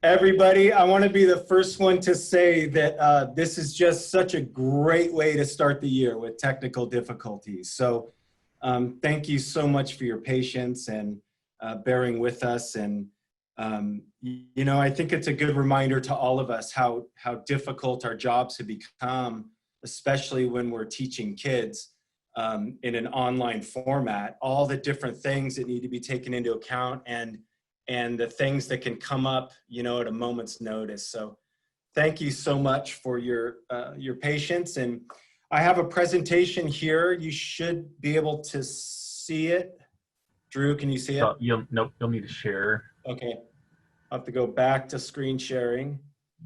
Everybody, I want to be the first one to say that this is just such a great way to start the year with technical difficulties. So thank you so much for your patience and bearing with us. And, you know, I think it's a good reminder to all of us how difficult our jobs have become, especially when we're teaching kids in an online format, all the different things that need to be taken into account and the things that can come up, you know, at a moment's notice. So thank you so much for your patience. And I have a presentation here. You should be able to see it. Drew, can you see it? Nope, you'll need to share. Okay, I'll have to go back to screen sharing.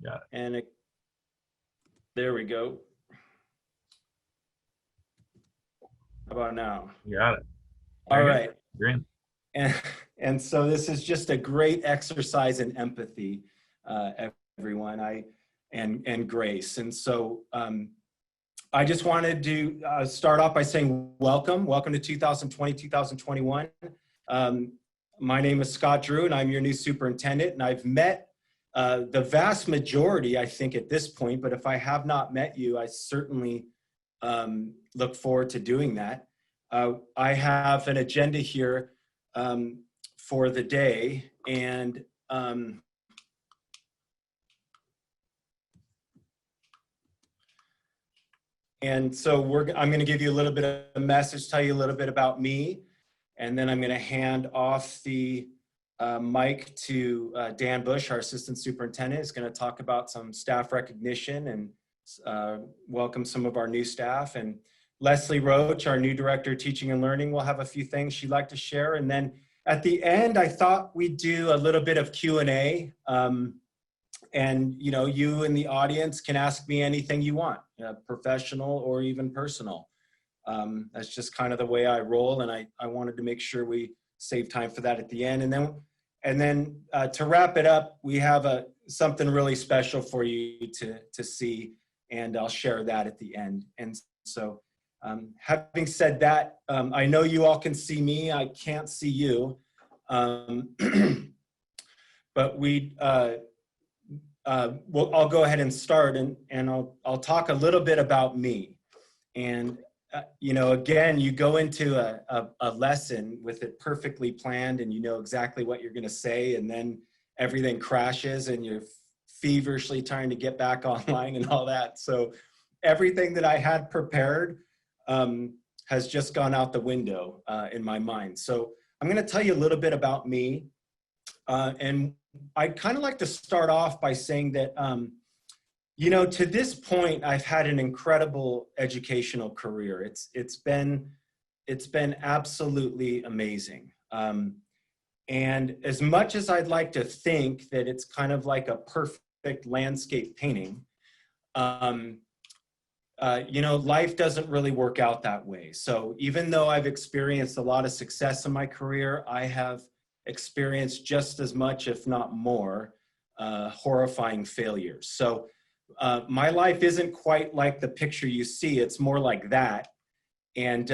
Yeah. And there we go. How about now? You got it. All right. You're in. And so this is just a great exercise in empathy, everyone, and grace. And so I just wanted to start off by saying welcome to 2020, 2021. My name is Scott Drew, and I'm your new superintendent. And I've met the vast majority, I think, at this point. But if I have not met you, I certainly look forward to doing that. I have an agenda here for the day, and I'm going to give you a little bit of a message, tell you a little bit about me, and then I'm going to hand off the mic to Dan Bush, our assistant superintendent. Is going to talk about some staff recognition and welcome some of our new staff. And Leslie Roach, our new director of teaching and learning, will have a few things she'd like to share. And then at the end, I thought we'd do a little bit of Q&A. And you know, you in the audience can ask me anything you want, professional or even personal. That's just kind of the way I roll. And I wanted to make sure we save time for that at the end. And then to wrap it up, we have something really special for you to see, and I'll share that at the end. And so, having said that, I know you all can see me. I can't see you, but I'll go ahead and start, and I'll talk a little bit about me. And you know, again, you go into a lesson with it perfectly planned, and you know exactly what you're going to say, and then everything crashes, and you're feverishly trying to get back online and all that. So everything that I had prepared has just gone out the window in my mind. So I'm going to tell you a little bit about me. And I'd kind of like to start off by saying that, you know, to this point, I've had an incredible educational career. It's been absolutely amazing. And as much as I'd like to think that it's kind of like a perfect landscape painting, you know, life doesn't really work out that way. So even though I've experienced a lot of success in my career, I have experienced just as much, if not more, horrifying failures. So my life isn't quite like the picture you see. It's more like that. And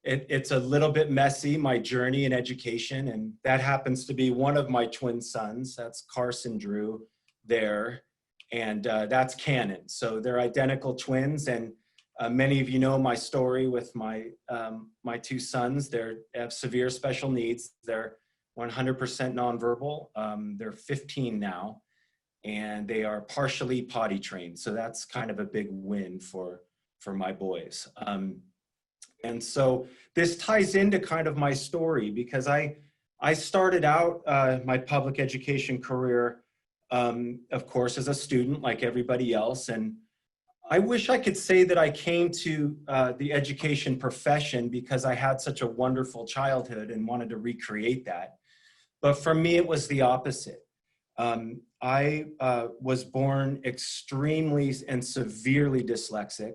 it's a little bit messy, my journey in education. And that happens to be one of my twin sons. That's Carson Drew there. And that's Cannon. So they're identical twins. And many of you know my story with my two sons. They have severe special needs. They're 100% nonverbal. They're 15 now, and they are partially potty trained. So that's kind of a big win for my boys. And so this ties into kind of my story, because I started out my public education career, of course, as a student like everybody else. And I wish I could say that I came to the education profession because I had such a wonderful childhood and wanted to recreate that. But for me, it was the opposite. I was born extremely and severely dyslexic.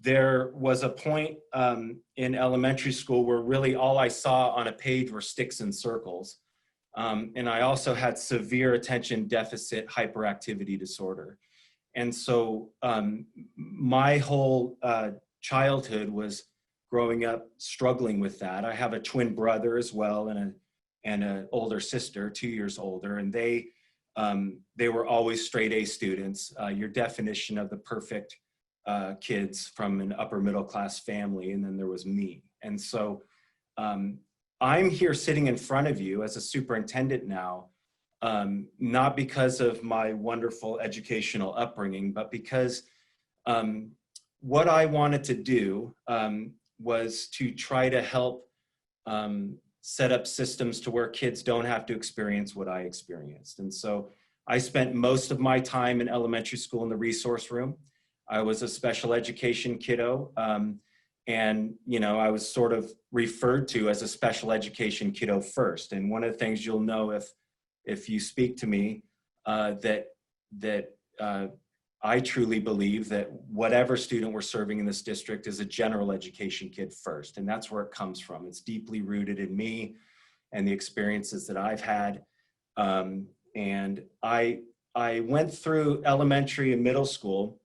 There was a point in elementary school where really all I saw on a page were sticks and circles. And I also had severe attention deficit hyperactivity disorder. And so my whole childhood was growing up struggling with that. I have a twin brother as well, and and an older sister, 2 years older, and they were always straight A students, your definition of the perfect kids from an upper middle class family. And then there was me. And so I'm here sitting in front of you as a superintendent now, not because of my wonderful educational upbringing, but because what I wanted to do was to try to help set up systems to where kids don't have to experience what I experienced. And so I spent most of my time in elementary school in the resource room. I was a special education kiddo. And, you know, I was sort of referred to as a special education kiddo first. And one of the things you'll know if you speak to me, that I truly believe that whatever student we're serving in this district is a general education kid first. And that's where it comes from. It's deeply rooted in me and the experiences that I've had. And I went through elementary and middle school,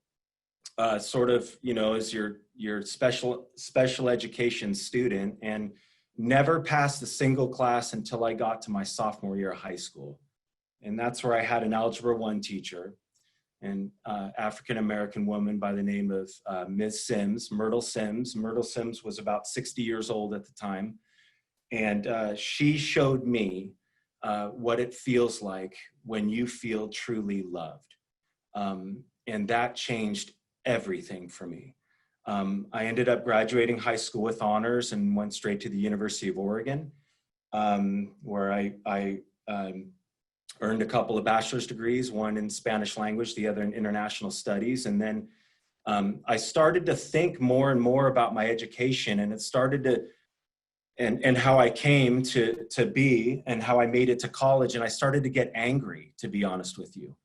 sort of, you know, as your special education student, and never passed a single class until I got to my sophomore year of high school. And that's where I had an Algebra 1 teacher, an African-American woman by the name of Ms. Sims, Myrtle Sims. Myrtle Sims was about 60 years old at the time. And she showed me what it feels like when you feel truly loved. And that changed everything for me. I ended up graduating high school with honors and went straight to the University of Oregon, where I earned a couple of bachelor's degrees, one in Spanish language, the other in international studies. And then I started to think more and more about my education, and it started to, and how I came to be and how I made it to college. And I started to get angry, to be honest with you.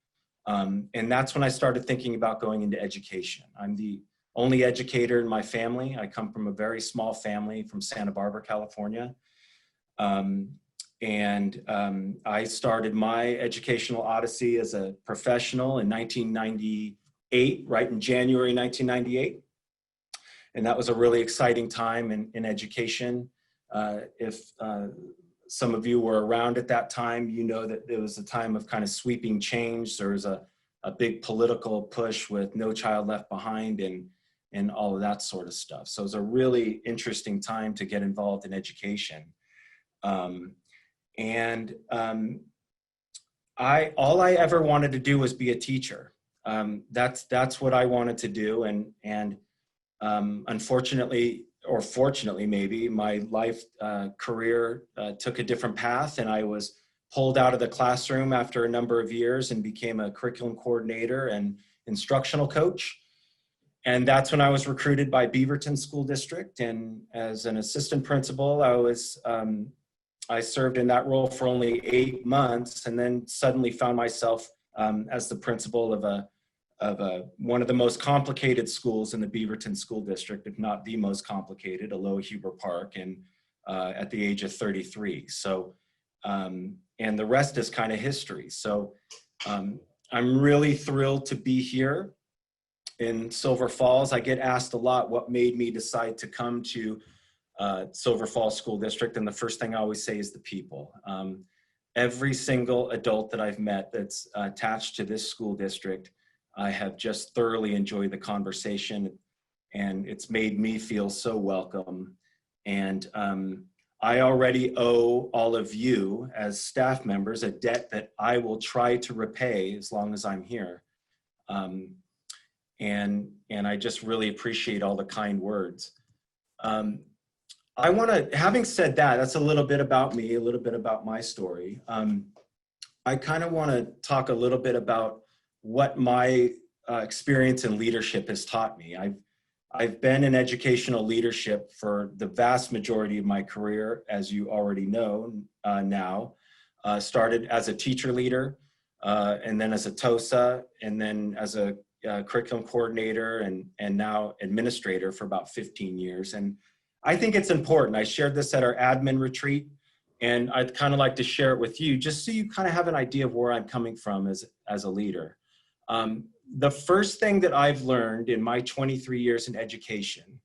And that's when I started thinking about going into education. I'm the only educator in my family. I come from a very small family from Santa Barbara, California. I started my educational odyssey as a professional in 1998, right in January 1998. And that was a really exciting time in education. If some of you were around at that time, you know that it was a time of kind of sweeping change. There was a big political push with No Child Left Behind and all of that sort of stuff. So it was a really interesting time to get involved in education. All I ever wanted to do was be a teacher. That's what I wanted to do. And unfortunately, or fortunately maybe, my life career took a different path, and I was pulled out of the classroom after a number of years and became a curriculum coordinator and instructional coach. And that's when I was recruited by Beaverton School District. And as an assistant principal, I served in that role for only 8 months, and then suddenly found myself as the principal of one of the most complicated schools in the Beaverton School District, if not the most complicated, Aloha Huber Park, and at the age of 33. So, and the rest is kind of history. So I'm really thrilled to be here in Silver Falls. I get asked a lot what made me decide to come to Silver Falls School District, and the first thing I always say is the people. Every single adult that I've met that's attached to this school district, I have just thoroughly enjoyed the conversation, and it's made me feel so welcome. And I already owe all of you as staff members a debt that I will try to repay as long as I'm here. And I just really appreciate all the kind words. I want to, having said that, that's a little bit about me, a little bit about my story. I kind of want to talk a little bit about what my experience in leadership has taught me. I've been in educational leadership for the vast majority of my career, as you already know now. Started as a teacher leader, and then as a TOSA, and then as a curriculum coordinator, and now administrator for about 15 years. And I think it's important. I shared this at our admin retreat, and I'd kind of like to share it with you, just so you kind of have an idea of where I'm coming from as a leader. The first thing that I've learned in my 23 years in education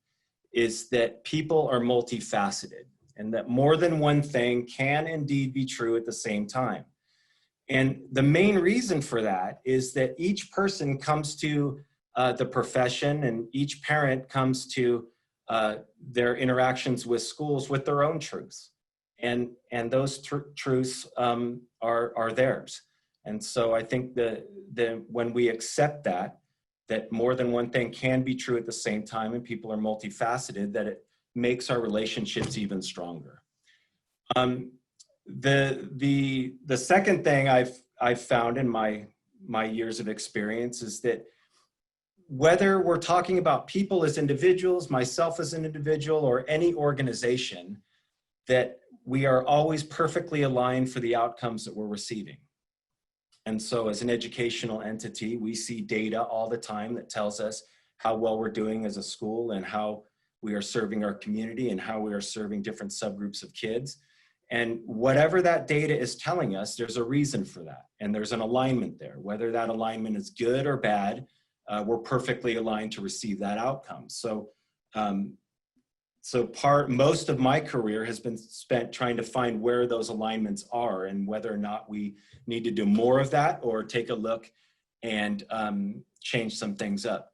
is that people are multifaceted. and that more than one thing can indeed be true at the same time. And the main reason for that is that each person comes to the profession, and each parent comes to their interactions with schools with their own truths. And those truths are theirs. And so I think that when we accept that more than one thing can be true at the same time, and people are multifaceted, that it makes our relationships even stronger. The second thing I've found in my years of experience is that whether we're talking about people as individuals, myself as an individual, or any organization, that we are always perfectly aligned for the outcomes that we're receiving. And so as an educational entity, we see data all the time that tells us how well we're doing as a school, and how we are serving our community, and how we are serving different subgroups of kids. And whatever that data is telling us, there's a reason for that. And there's an alignment there. Whether that alignment is good or bad, we're perfectly aligned to receive that outcome. So, most of my career has been spent trying to find where those alignments are, and whether or not we need to do more of that, or take a look and change some things up.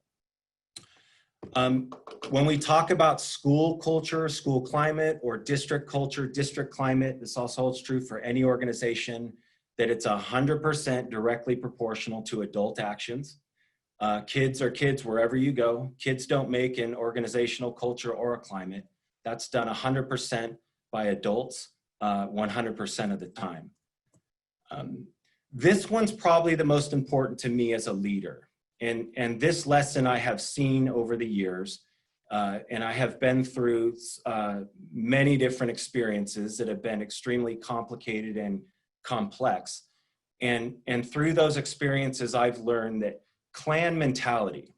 When we talk about school culture, school climate, or district culture, district climate, this also holds true for any organization, that it's 100% directly proportional to adult actions. Kids are kids wherever you go. Kids don't make an organizational culture or a climate. That's done 100% by adults, 100% of the time. This one's probably the most important to me as a leader. And this lesson I have seen over the years, and I have been through many different experiences that have been extremely complicated and complex. And through those experiences, I've learned that clan mentality,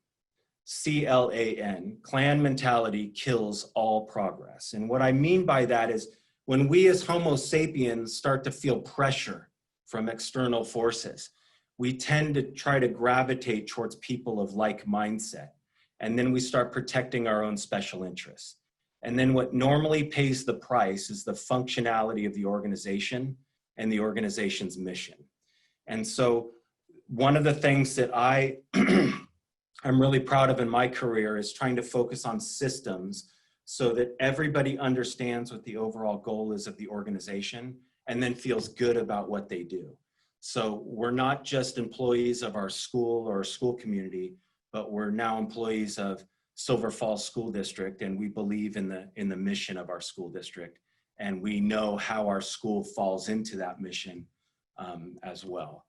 C-L-A-N, clan mentality kills all progress. And what I mean by that is, when we as Homo sapiens start to feel pressure from external forces, we tend to try to gravitate towards people of like mindset. And then we start protecting our own special interests. And then what normally pays the price is the functionality of the organization and the organization's mission. And so one of the things that I'm really proud of in my career is trying to focus on systems so that everybody understands what the overall goal is of the organization, and then feels good about what they do. So we're not just employees of our school or our school community, but we're now employees of Silver Falls School District, and we believe in the mission of our school district, and we know how our school falls into that mission as well.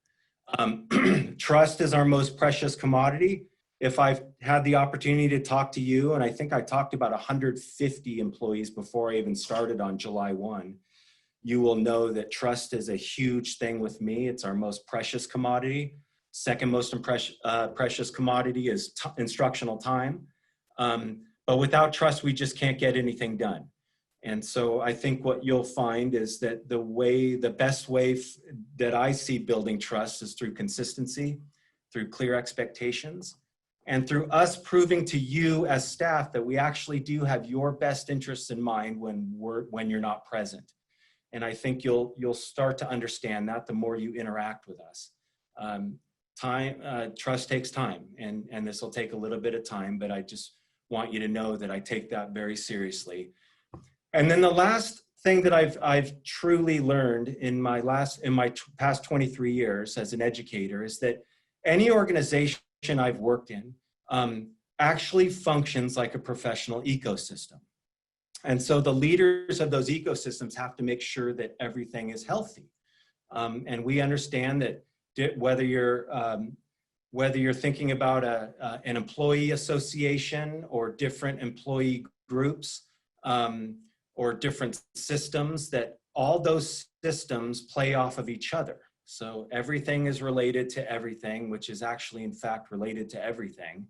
Trust is our most precious commodity. If I've had the opportunity to talk to you, and I think I talked about 150 employees before I even started on July 1, you will know that trust is a huge thing with me. It's our most precious commodity. Second most precious commodity is instructional time. But without trust, we just can't get anything done. And so I think what you'll find is that the best way that I see building trust is through consistency, through clear expectations, and through us proving to you as staff that we actually do have your best interests in mind when you're not present. And I think you'll start to understand that the more you interact with us. Trust takes time, and this will take a little bit of time, but I just want you to know that I take that very seriously. And then the last thing that I've truly learned in my past 23 years as an educator is that any organization I've worked in actually functions like a professional ecosystem. And so the leaders of those ecosystems have to make sure that everything is healthy. And we understand that whether you're thinking about an employee association or different employee groups or different systems, that all those systems play off of each other. So everything is related to everything, which is actually in fact related to everything.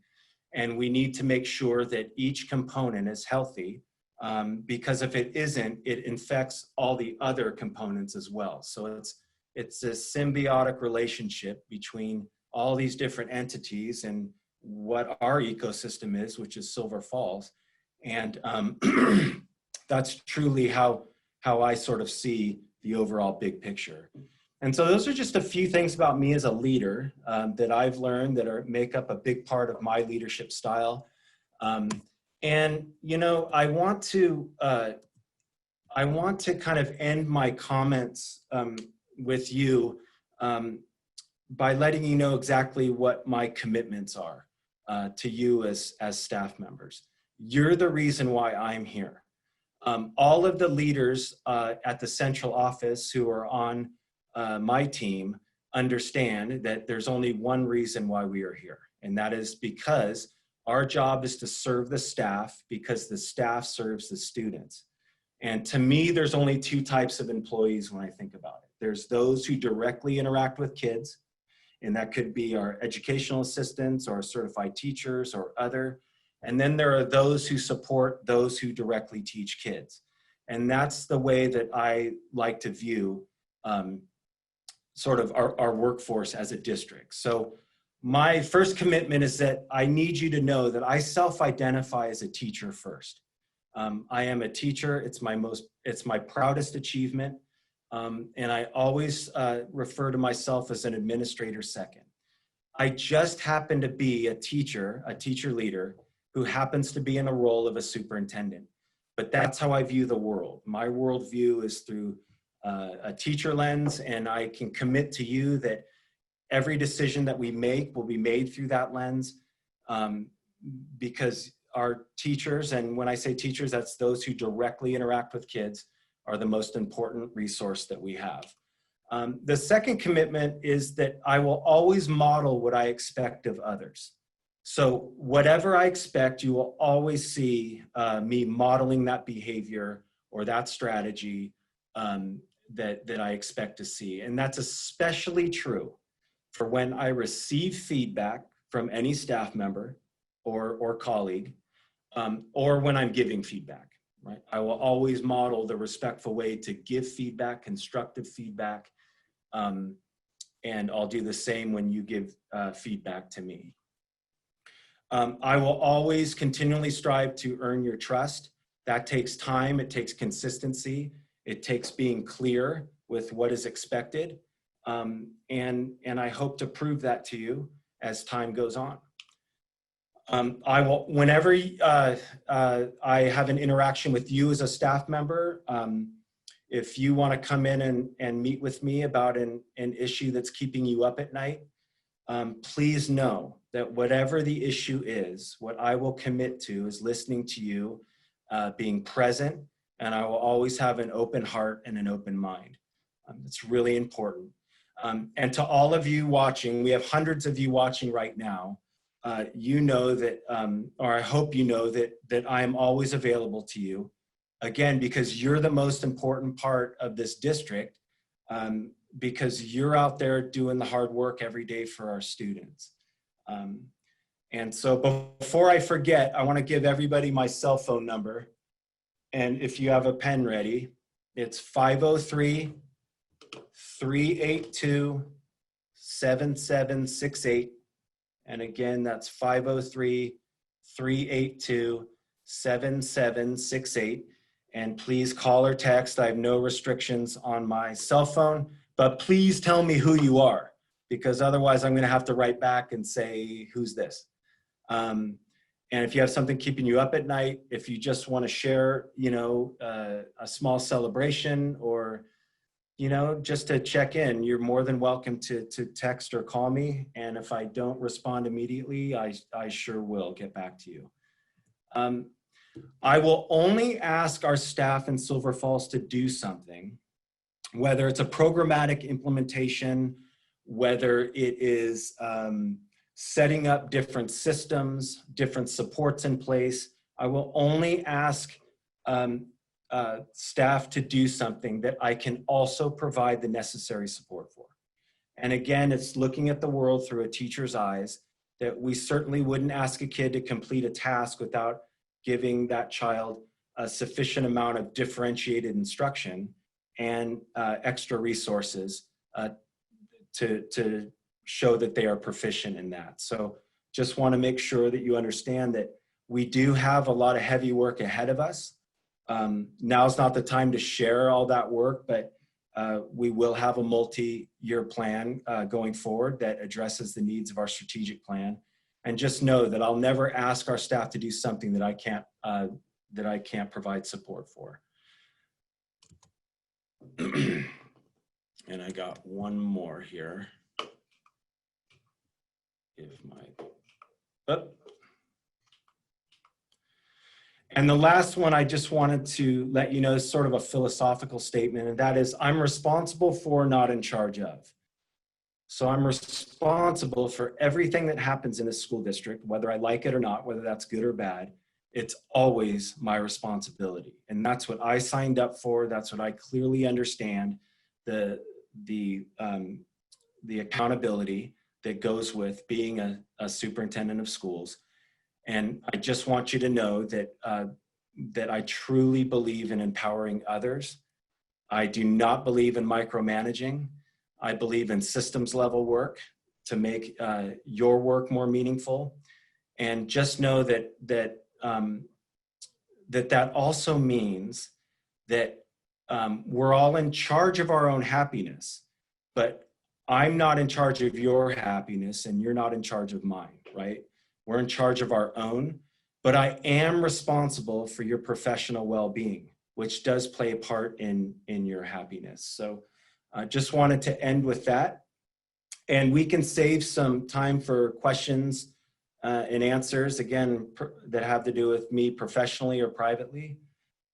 And we need to make sure that each component is healthy, because if it isn't, it infects all the other components as well. So it's a symbiotic relationship between all these different entities and what our ecosystem is, which is Silver Falls. And that's truly how how I sort of see the overall big picture. And so those are just a few things about me as a leader that I've learned that make up a big part of my leadership style. And, you know, I want to kind of end my comments with you by letting you know exactly what my commitments are to you as staff members. You're the reason why I'm here. All of the leaders at the central office who are on my team understand that there's only one reason why we are here, and that is because our job is to serve the staff, because the staff serves the students. And to me, there's only two types of employees when I think about it. There's those who directly interact with kids, and that could be our educational assistants or certified teachers or other. And then there are those who support those who directly teach kids. And that's the way that I like to view sort of our workforce as a district. So my first commitment is that I need you to know that I self-identify as a teacher first. I am a teacher. It's my proudest achievement. And I always refer to myself as an administrator second. I just happen to be a teacher leader who happens to be in the role of a superintendent. But that's how I view the world. My worldview is through a teacher lens, and I can commit to you that every decision that we make will be made through that lens, because our teachers, and when I say teachers, that's those who directly interact with kids, are the most important resource that we have. The second commitment is that I will always model what I expect of others. So whatever I expect, you will always see me modeling that behavior or that strategy that I expect to see. And that's especially true for when I receive feedback from any staff member or colleague, or when I'm giving feedback, right? I will always model the respectful way to give feedback, constructive feedback, and I'll do the same when you give feedback to me. I will always continually strive to earn your trust. That takes time, it takes consistency, it takes being clear with what is expected, and I hope to prove that to you as time goes on. I will, whenever I have an interaction with you as a staff member, if you want to come in and meet with me about an issue that's keeping you up at night, please know that whatever the issue is, what I will commit to is listening to you, being present, and I will always have an open heart and an open mind. It's really important. And to all of you watching, we have hundreds of you watching right now. You know that, or I hope you know that I am always available to you. Again, because you're the most important part of this district, because you're out there doing the hard work every day for our students. And so before I forget, I want to give everybody my cell phone number. And if you have a pen ready, it's 503-382-7768. And again, that's 503-382-7768. And please call or text. I have no restrictions on my cell phone, but please tell me who you are, because otherwise I'm going to have to write back and say, who's this? And if you have something keeping you up at night, if you just want to share, you know, a small celebration, or, you know, just to check in, you're more than welcome to text or call me. And if I don't respond immediately, I sure will get back to you. I will only ask our staff in Silver Falls to do something, whether it's a programmatic implementation, whether it is setting up different systems, different supports in place. I will only ask staff to do something that I can also provide the necessary support for. And again, it's looking at the world through a teacher's eyes, that we certainly wouldn't ask a kid to complete a task without giving that child a sufficient amount of differentiated instruction and extra resources to show that they are proficient in that. So just want to make sure that you understand that we do have a lot of heavy work ahead of us. Now's not the time to share all that work, but we will have a multi-year plan going forward that addresses the needs of our strategic plan. And just know that I'll never ask our staff to do something that I can't provide support for. And I got one more here. And the last one I just wanted to let you know is sort of a philosophical statement, and that is, I'm responsible for, not in charge of. So I'm responsible for everything that happens in a school district, whether I like it or not, whether that's good or bad. It's always my responsibility. And that's what I signed up for. That's what I clearly understand, the accountability that goes with being a superintendent of schools. And I just want you to know that, that I truly believe in empowering others. I do not believe in micromanaging. I believe in systems level work to make your work more meaningful. And just know that that also means that we're all in charge of our own happiness, but I'm not in charge of your happiness and you're not in charge of mine, right? We're in charge of our own, but I am responsible for your professional well-being, which does play a part in your happiness. So I just wanted to end with that. And we can save some time for questions and answers, again, that have to do with me professionally or privately.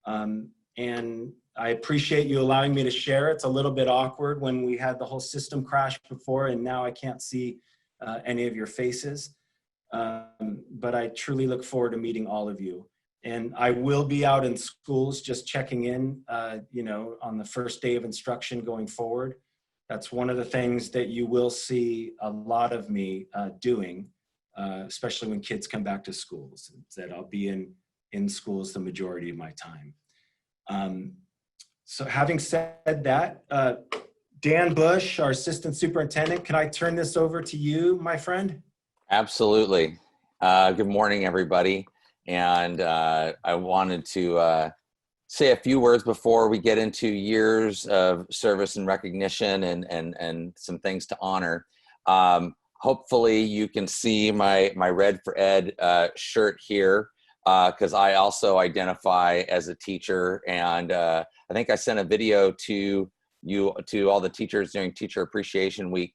And I appreciate you allowing me to share. It's a little bit awkward when we had the whole system crash before, and now I can't see any of your faces. But I truly look forward to meeting all of you. And I will be out in schools just checking in, you know, on the first day of instruction going forward. That's one of the things that you will see a lot of me doing, especially when kids come back to schools, that I'll be in schools the majority of my time. So having said that, Dan Bush, our assistant superintendent, can I turn this over to you, my friend? Absolutely. Good morning, everybody. And I wanted to say a few words before we get into years of service and recognition and some things to honor. Hopefully you can see my Red for Ed shirt here, because I also identify as a teacher. And I think I sent a video to all the teachers during Teacher Appreciation Week.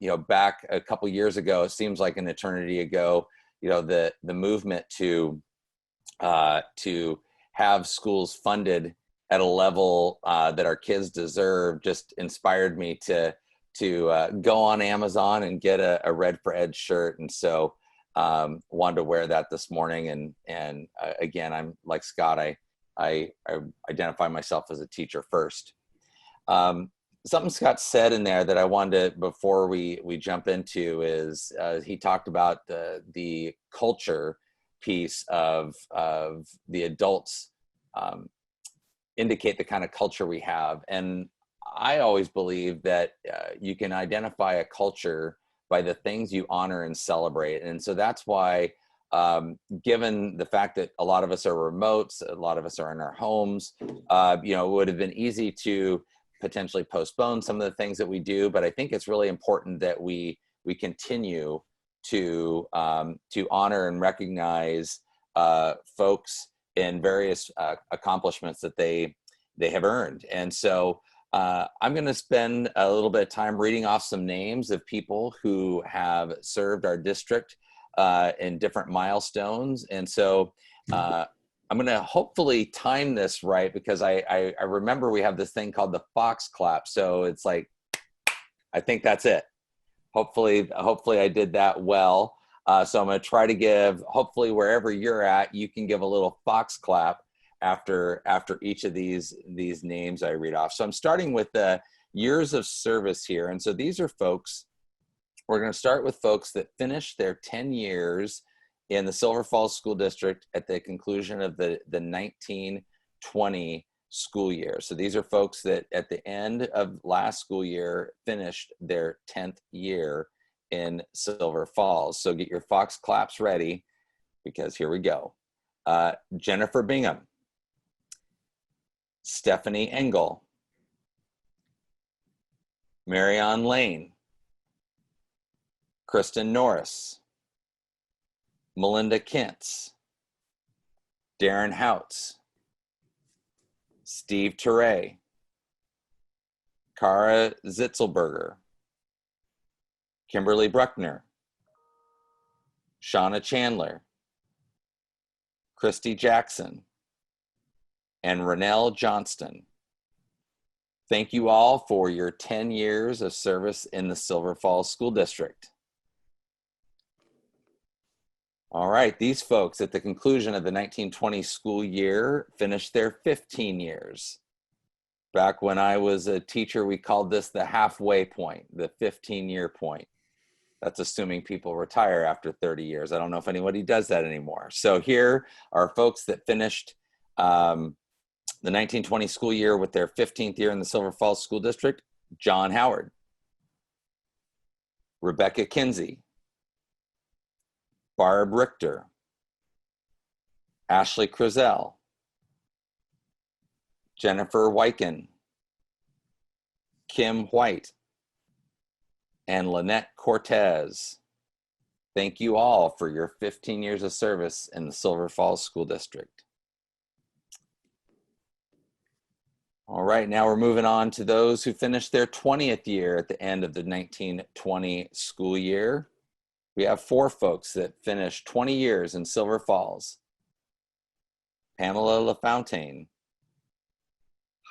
You know, back a couple years ago, it seems like an eternity ago, you know, the movement to have schools funded at a level that our kids deserve just inspired me to go on Amazon and get a Red for Ed shirt. And so wanted to wear that this morning. And again, I'm like Scott, I identify myself as a teacher first. Something Scott said in there that I wanted to, before we jump into, is he talked about the culture piece of the adults indicate the kind of culture we have. And I always believe that you can identify a culture by the things you honor and celebrate. And so that's why, given the fact that a lot of us are remotes, a lot of us are in our homes, you know, it would have been easy to potentially postpone some of the things that we do, but I think it's really important that we continue to honor and recognize folks in various accomplishments that they have earned. And so I'm going to spend a little bit of time reading off some names of people who have served our district in different milestones. And so I'm going to hopefully time this right, because I remember we have this thing called the fox clap. So it's like, I think that's it. Hopefully I did that well. So I'm going to try to give, hopefully wherever you're at, you can give a little fox clap after each of these names I read off. So I'm starting with the years of service here. And so these are folks, we're going to start with folks that finished their 10 years in the Silver Falls School District at the conclusion of the 1920 school year. So these are folks that at the end of last school year finished their 10th year in Silver Falls. So get your fox claps ready, because here we go. Jennifer Bingham, Stephanie Engel, Marianne Lane, Kristen Norris, Melinda Kintz, Darren Houts, Steve Teray, Kara Zitzelberger, Kimberly Bruckner, Shauna Chandler, Christy Jackson, and Renelle Johnston. Thank you all for your 10 years of service in the Silver Falls School District. All right, these folks at the conclusion of the 1920 school year finished their 15 years. Back when I was a teacher, we called this the halfway point, the 15-year point. That's assuming people retire after 30 years. I don't know if anybody does that anymore. So here are folks that finished the 1920 school year with their 15th year in the Silver Falls School District. John Howard, Rebecca Kinsey, Barb Richter, Ashley Crizel, Jennifer Wyken, Kim White, and Lynette Cortez. Thank you all for your 15 years of service in the Silver Falls School District. All right, now we're moving on to those who finished their 20th year at the end of the 1920 school year. We have 4 folks that finished 20 years in Silver Falls. Pamela LaFontaine,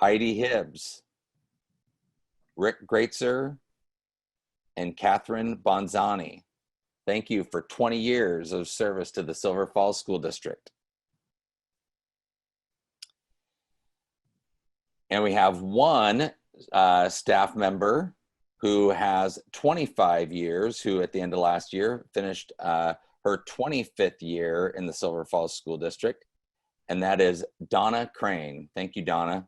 Heidi Hibbs, Rick Greatzer, and Catherine Bonzani. Thank you for 20 years of service to the Silver Falls School District. And we have one staff member who has 25 years, who at the end of last year finished her 25th year in the Silver Falls School District, and that is Donna Crane. Thank you, Donna.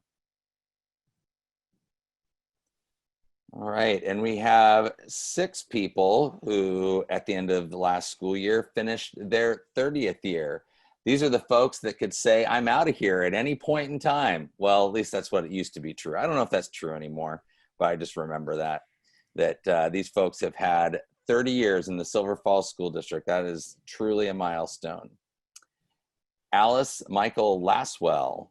All right, and we have 6 people who at the end of the last school year finished their 30th year. These are the folks that could say, I'm out of here at any point in time. Well, at least that's what it used to be true. I don't know if that's true anymore, but I just remember that these folks have had 30 years in the Silver Falls School District. That is truly a milestone. Alice Michael Laswell,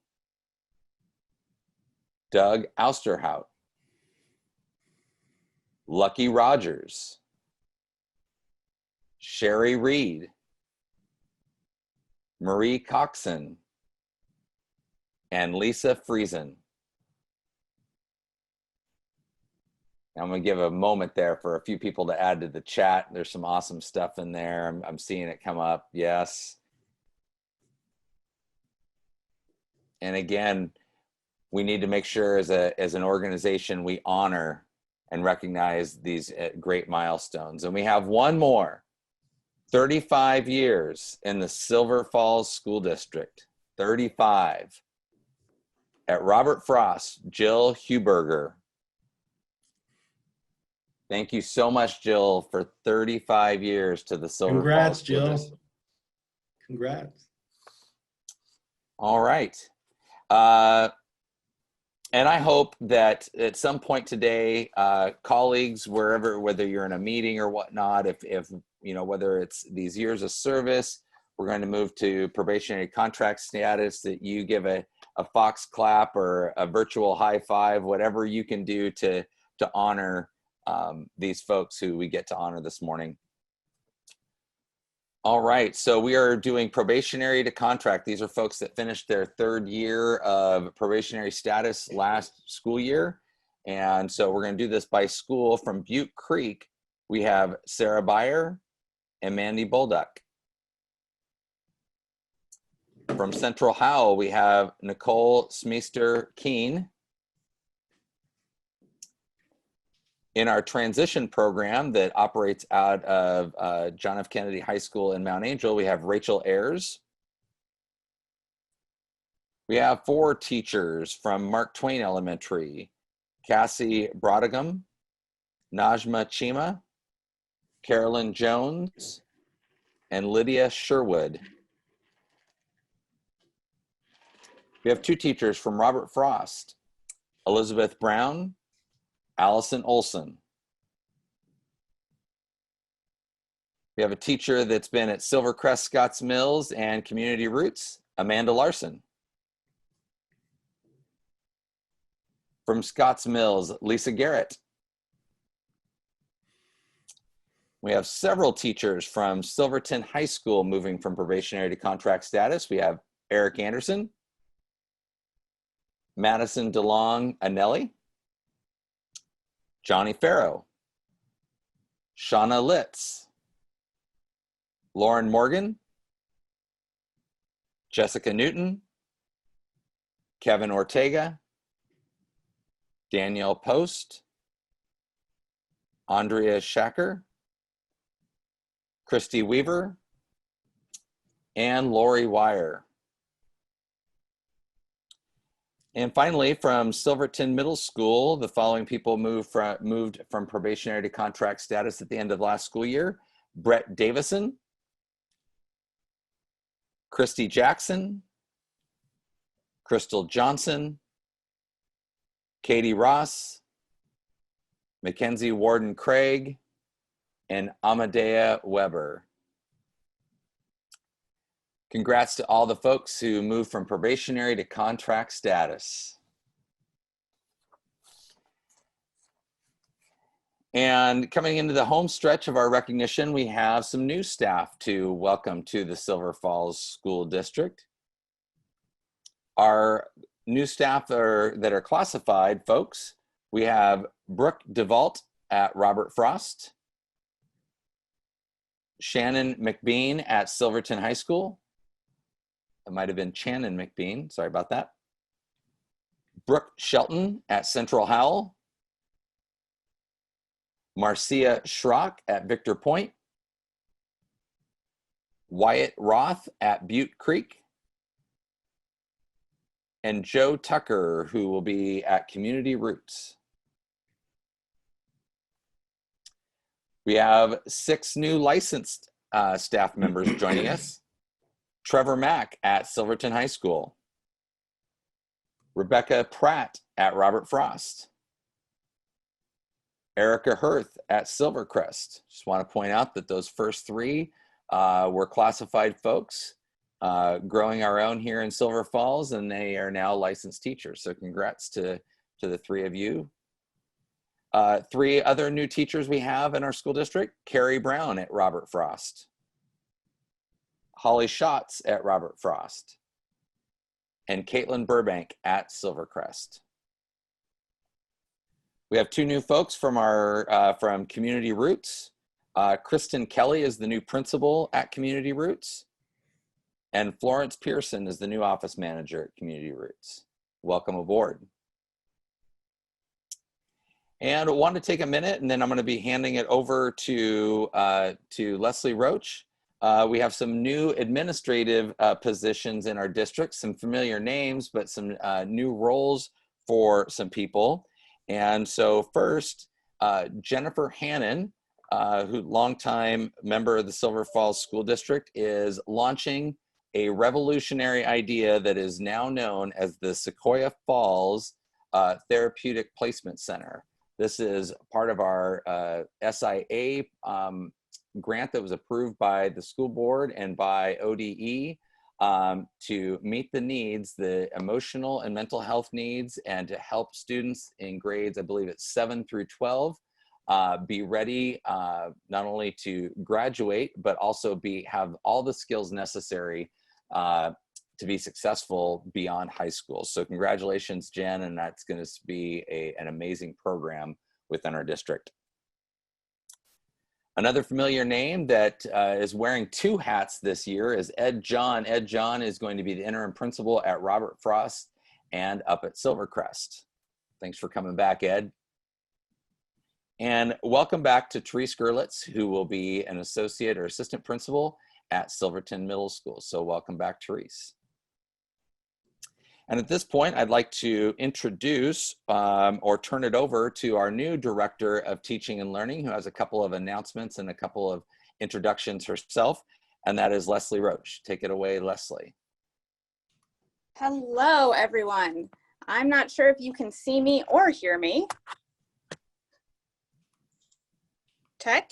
Doug Austerhout, Lucky Rogers, Sherry Reed, Marie Coxon, and Lisa Friesen. I'm going to give a moment there for a few people to add to the chat. There's some awesome stuff in there. I'm seeing it come up. Yes. And again, we need to make sure as an organization, we honor and recognize these great milestones. And we have one more. 35 years in the Silver Falls School District. 35. At Robert Frost, Jill Huberger. Thank you so much, Jill, for 35 years to the Silver Falls School Jill. District. Congrats. All right. And I hope that at some point today, colleagues, whether you're in a meeting or whatnot, if you know, whether it's these years of service, we're going to move to probationary contract status, that you give a fox clap or a virtual high five, whatever you can do to honor these folks who we get to honor this morning. All right, so we are doing probationary to contract. These are folks that finished their 3rd year of probationary status last school year. And so we're going to do this by school. From Butte Creek, we have Sarah Byer and Mandy Bolduck. From Central Howell, we have Nicole Smeester Keene. In our transition program that operates out of John F. Kennedy High School in Mount Angel, we have Rachel Ayers. We have 4 teachers from Mark Twain Elementary: Cassie Brodegum, Najma Chima, Carolyn Jones, and Lydia Sherwood. We have 2 teachers from Robert Frost, Elizabeth Brown, Allison Olson. We have a teacher that's been at Silvercrest, Scotts Mills, and Community Roots, Amanda Larson. From Scotts Mills, Lisa Garrett. We have several teachers from Silverton High School moving from probationary to contract status. We have Eric Anderson, Madison DeLong Anelli, Johnny Farrow, Shauna Litz, Lauren Morgan, Jessica Newton, Kevin Ortega, Danielle Post, Andrea Shacker, Christy Weaver, and Lori Wire. And finally, from Silverton Middle School, the following people moved from probationary to contract status at the end of last school year: Brett Davison, Christy Jackson, Crystal Johnson, Katie Ross, Mackenzie Warden Craig, and Amadea Weber. Congrats to all the folks who moved from probationary to contract status. And coming into the home stretch of our recognition, we have some new staff to welcome to the Silver Falls School District. Our new staff that are classified folks, we have Brooke DeVault at Robert Frost, Shannon McBean at Silverton High School. It might have been Shannon McBean, sorry about that. Brooke Shelton at Central Howell, Marcia Schrock at Victor Point, Wyatt Roth at Butte Creek, and Joe Tucker, who will be at Community Roots. We have 6 new licensed staff members joining us. Trevor Mack at Silverton High School, Rebecca Pratt at Robert Frost, Erica Hirth at Silvercrest. Just want to point out that those first 3 were classified folks growing our own here in Silver Falls, and they are now licensed teachers. So congrats to the 3 of you. 3 other new teachers we have in our school district: Carrie Brown at Robert Frost, Holly Schatz at Robert Frost, and Caitlin Burbank at Silvercrest. We have 2 new folks from from Community Roots. Kristen Kelly is the new principal at Community Roots, and Florence Pearson is the new office manager at Community Roots. Welcome aboard. And I want to take a minute, and then I'm going to be handing it over to Leslie Roach. We have some new administrative positions in our district, some familiar names, but some new roles for some people. And so first, Jennifer Hannon, who longtime member of the Silver Falls School District, is launching a revolutionary idea that is now known as the Sequoia Falls Therapeutic Placement Center. This is part of our SIA grant that was approved by the school board and by ODE to meet the needs, the emotional and mental health needs, and to help students in grades, I believe it's 7 through 12, be ready not only to graduate, but also have all the skills necessary to be successful beyond high school. So congratulations, Jen, and that's going to be an amazing program within our district. Another familiar name that is wearing 2 hats this year is Ed John. Ed John is going to be the interim principal at Robert Frost and up at Silvercrest. Thanks for coming back, Ed. And welcome back to Therese Gerlitz, who will be an associate or assistant principal at Silverton Middle School. So welcome back, Therese. And at this point, I'd like to introduce or turn it over to our new Director of Teaching and Learning, who has a couple of announcements and a couple of introductions herself, and that is Leslie Roach. Take it away, Leslie. Hello, everyone. I'm not sure if you can see me or hear me. Check.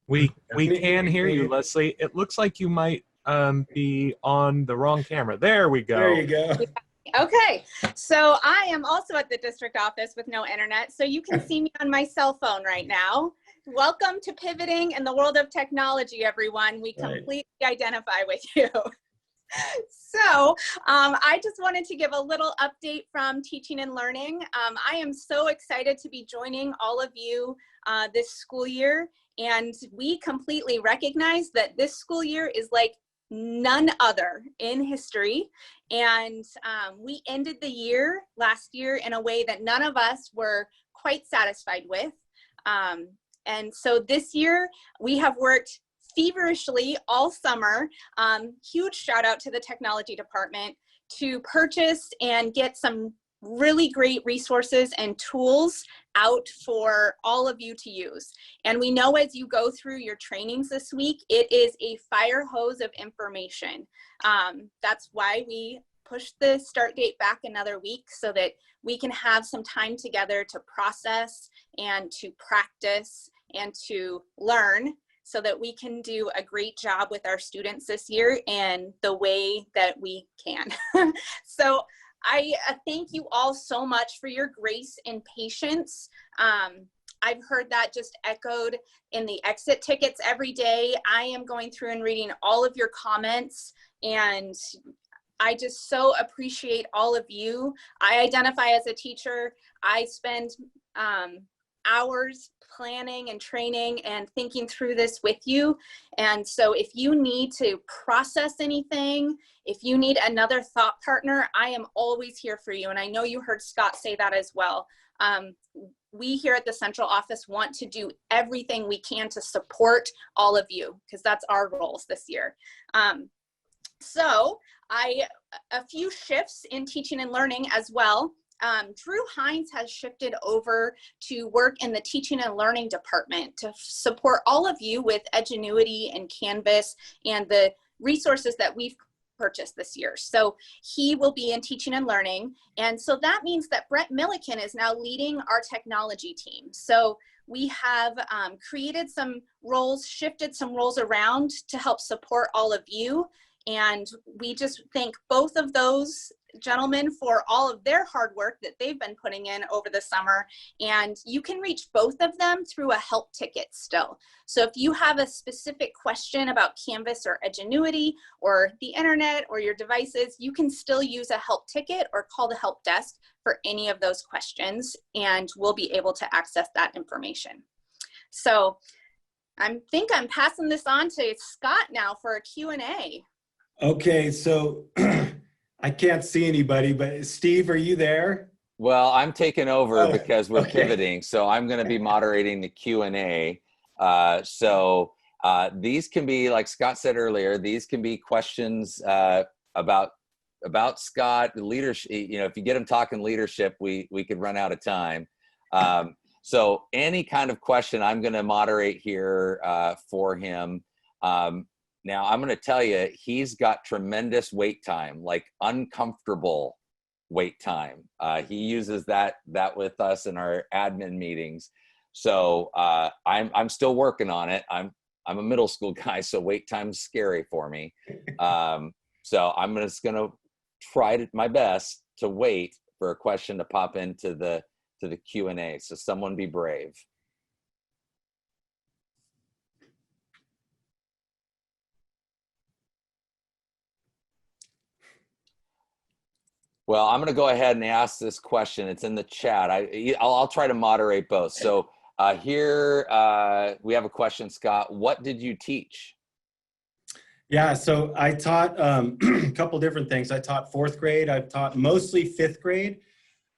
We can hear you, Leslie. It looks like you might be on the wrong camera. There we go. There you go. Okay, so I am also at the district office with no internet, so you can see me on my cell phone right now. Welcome to Pivoting in the World of Technology, everyone. We completely identify with you. So I just wanted to give a little update from Teaching and Learning. I am so excited to be joining all of you this school year, and we completely recognize that this school year is like none other in history, and we ended the year last year in a way that none of us were quite satisfied with. And so this year we have worked feverishly all summer. Huge shout out to the technology department to purchase and get some really great resources and tools out for all of you to use. And we know as you go through your trainings this week, it is a fire hose of information. That's why we pushed the start date back another week so that we can have some time together to process and to practice and to learn, so that we can do a great job with our students this year in the way that we can. So I thank you all so much for your grace and patience. I've heard that just echoed in the exit tickets every day. I am going through and reading all of your comments, and I just so appreciate all of you. I identify as a teacher. I spend hours planning and training and thinking through this with you. And so if you need to process anything, if you need another thought partner, I am always here for you. And I know you heard Scott say that as well. We here at the central office want to do everything we can to support all of you, because that's our roles this year. So a few shifts in Teaching and Learning as well. Drew Hines has shifted over to work in the Teaching and Learning department to support all of you with Edgenuity and Canvas and the resources that we've purchased this year. So he will be in Teaching and Learning. And so that means that Brett Milliken is now leading our technology team. So we have created some roles, shifted some roles around to help support all of you. And we just thank both of those gentlemen for all of their hard work that they've been putting in over the summer. And you can reach both of them through a help ticket still. So if you have a specific question about Canvas or Edgenuity or the internet or your devices, you can still use a help ticket or call the help desk for any of those questions, and we'll be able to access that information. So I think I'm passing this on to Scott now for a Q&A. Okay, so I can't see anybody, but Steve, are you there? Well, I'm taking over because we're okay. pivoting, so I'm going to be moderating the Q&A. These can be, like Scott said earlier, these can be questions about Scott, leadership. You know, if you get him talking leadership, we could run out of time. So any kind of question, I'm going to moderate here for him. Now, I'm going to tell you, he's got tremendous wait time, like uncomfortable wait time. He uses that with us in our admin meetings. So I'm still working on it. I'm a middle school guy, so wait time's scary for me. So I'm just going to try my best to wait for a question to pop into the Q&A. So someone be brave. Well, I'm going to go ahead and ask this question. It's in the chat. I'll try to moderate both. So here we have a question, Scott. What did you teach? Yeah, so I taught a couple different things. I taught 4th grade. I've taught mostly 5th grade,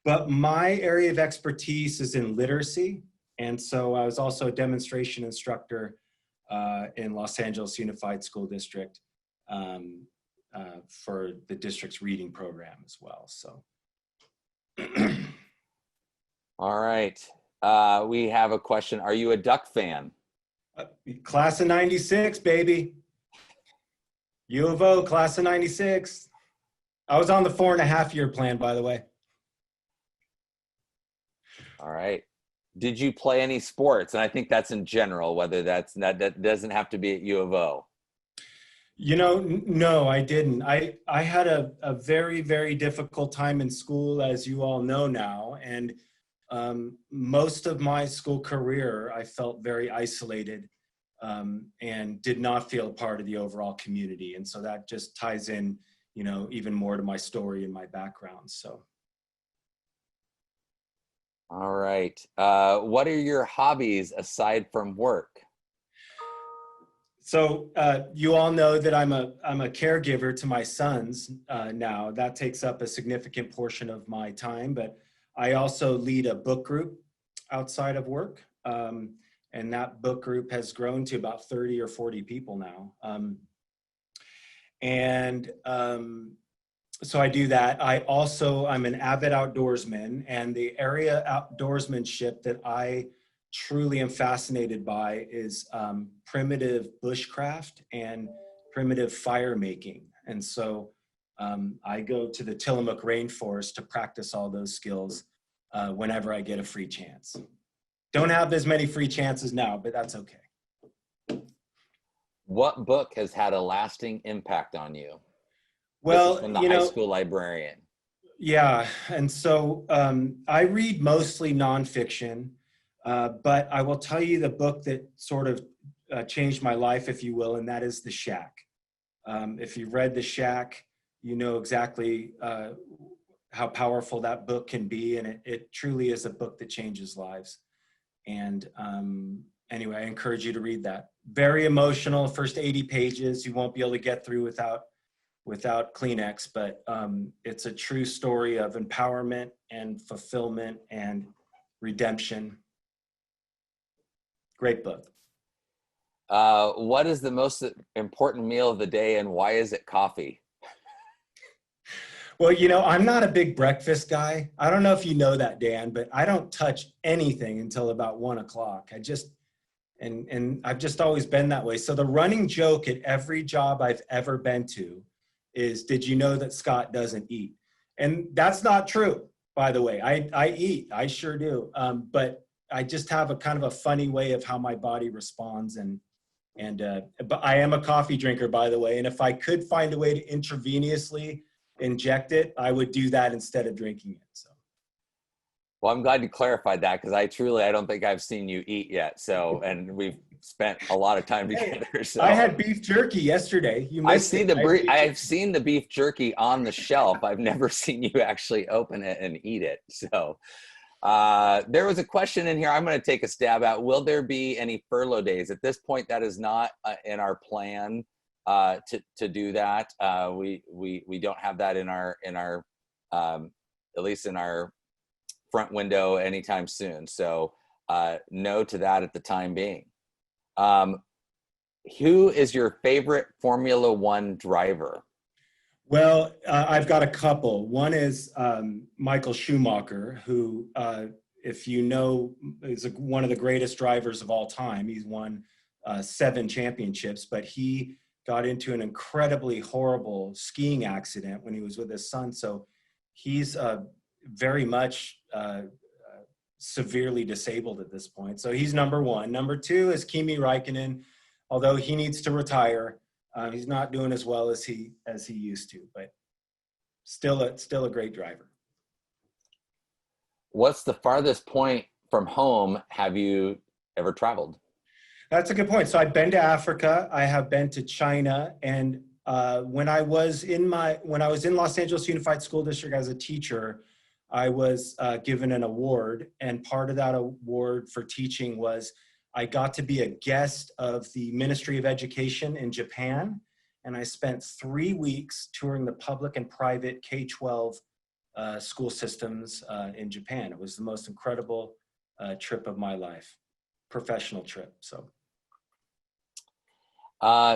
but my area of expertise is in literacy. And so I was also a demonstration instructor in Los Angeles Unified School District. For the district's reading program as well. So. All right. We have a question. Are you a Duck fan? Class of 96, baby. U of O, class of 96. I was on the 4.5-year plan, by the way. All right. Did you play any sports? And I think that's in general, whether that doesn't have to be at U of O. You know, no, I didn't. I had a very, very difficult time in school, as you all know now. And most of my school career, I felt very isolated and did not feel part of the overall community. And so that just ties in, you know, even more to my story and my background. So. All right. What are your hobbies aside from work? So you all know that I'm a caregiver to my sons now. That takes up a significant portion of my time, but I also lead a book group outside of work. And that book group has grown to about 30 or 40 people now. So I do that. I'm an avid outdoorsman, and the area outdoorsmanship that I truly am fascinated by is primitive bushcraft and primitive fire making. And so I go to the Tillamook rainforest to practice all those skills whenever I get a free chance. Don't have as many free chances now, but that's okay. What book has had a lasting impact on you? Well, from the high school librarian. Yeah, and so I read mostly nonfiction, but I will tell you the book that sort of changed my life, if you will, and that is The Shack. If you've read The Shack, you know exactly how powerful that book can be, and it truly is a book that changes lives. And anyway, I encourage you to read that. Very emotional, first 80 pages, you won't be able to get through without Kleenex, but it's a true story of empowerment and fulfillment and redemption. Great book. What is the most important meal of the day, and why is it coffee? Well, you know, I'm not a big breakfast guy. I don't know if you know that, Dan, but I don't touch anything until about 1 o'clock. And I've just always been that way. So the running joke at every job I've ever been to is, did you know that Scott doesn't eat? And that's not true, by the way. I eat, I sure do. But I just have a kind of a funny way of how my body responds. But I am a coffee drinker, by the way. And if I could find a way to intravenously inject it, I would do that instead of drinking it. So. Well, I'm glad you clarified that, because I don't think I've seen you eat yet. So, and we've spent a lot of time together. So I had beef jerky yesterday. I've seen the beef jerky on the shelf. I've never seen you actually open it and eat it. So there was a question in here I'm going to take a stab at. Will there be any furlough days? At this point, that is not in our plan to do that. We don't have that in our at least in our front window anytime soon. So no to that at the time being. Who is your favorite Formula One driver? Well, I've got a couple. One is Michael Schumacher, who, if you know, is one of the greatest drivers of all time. He's won 7 championships, but he got into an incredibly horrible skiing accident when he was with his son. So he's very much severely disabled at this point. So he's number one. Number 2 is Kimi Räikkönen, although he needs to retire. He's not doing as well as he used to, but still a great driver. What's the farthest point from home have you ever traveled? That's a good point. So I've been to Africa. I have been to China, and when I was in Los Angeles Unified School District as a teacher, I was given an award, and part of that award for teaching was I got to be a guest of the Ministry of Education in Japan, and I spent 3 weeks touring the public and private K-12 school systems in Japan. It was the most incredible trip of my life, professional trip. So.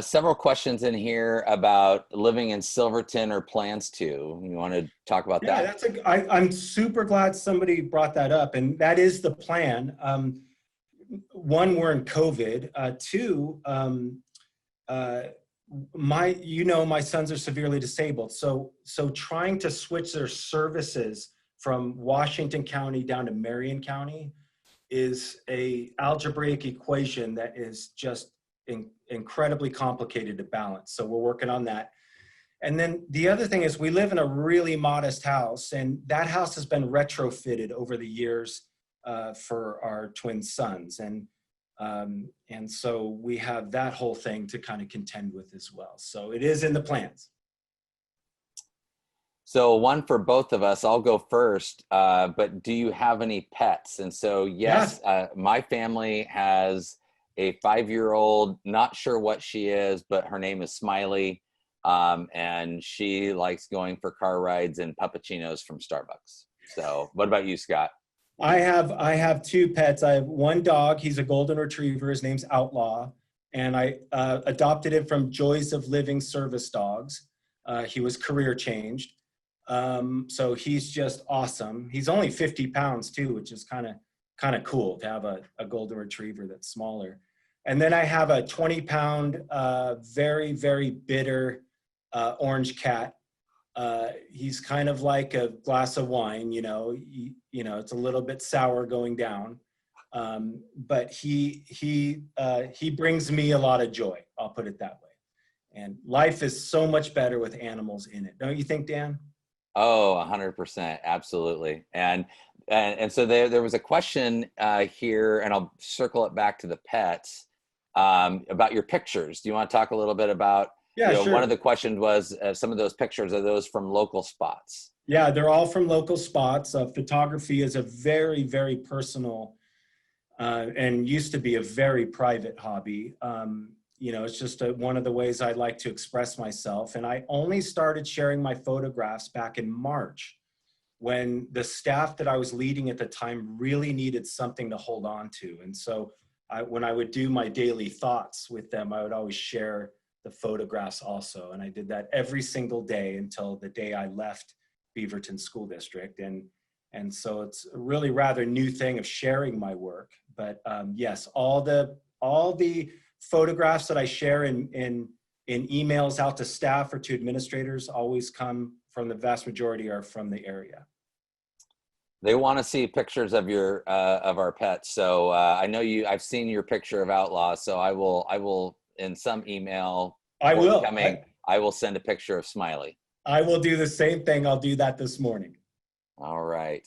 Several questions in here about living in Silverton or plans to. You want to talk about that? Yeah, I'm super glad somebody brought that up, and that is the plan. 1, we're in COVID. 2, my sons are severely disabled. So trying to switch their services from Washington County down to Marion County is a algebraic equation that is just incredibly complicated to balance. So we're working on that. And then the other thing is we live in a really modest house, and that house has been retrofitted over the years for our twin sons. And so we have that whole thing to kind of contend with as well. So it is in the plans. So one for both of us. I'll go first. But do you have any pets? And so yes, my family has a 5-year-old. Not sure what she is, but her name is Smiley. And she likes going for car rides and puppuccinos from Starbucks. So what about you, Scott? I have 2 pets. I have one dog. He's a golden retriever. His name's Outlaw. And I adopted him from Joys of Living Service Dogs. He was career changed. So he's just awesome. He's only 50 pounds too, which is kind of cool to have a golden retriever that's smaller. And then I have a 20-pound, very, very bitter orange cat. He's kind of like a glass of wine, it's a little bit sour going down. But he brings me a lot of joy. I'll put it that way. And life is so much better with animals in it. Don't you think, Dan? Oh, 100%. Absolutely. And so there was a question here, and I'll circle it back to the pets, about your pictures. Do you want to talk a little bit about, Sure. One of the questions was some of those pictures, are those from local spots? Yeah, they're all from local spots. Photography is a very, very personal and used to be a very private hobby. It's just one of the ways I like to express myself. And I only started sharing my photographs back in March, when the staff that I was leading at the time really needed something to hold on to. And so when I would do my daily thoughts with them, I would always share the photographs also. And I did that every single day until the day I left Beaverton School District. And so it's a really rather new thing of sharing my work. But yes, all the photographs that I share in emails out to staff or to administrators always come from, the vast majority are from the area. They want to see pictures of of our pets. So I know I've seen your picture of Outlaw. So I will in some email I will send a picture of Smiley. I will do the same thing. I'll do that this morning. All right.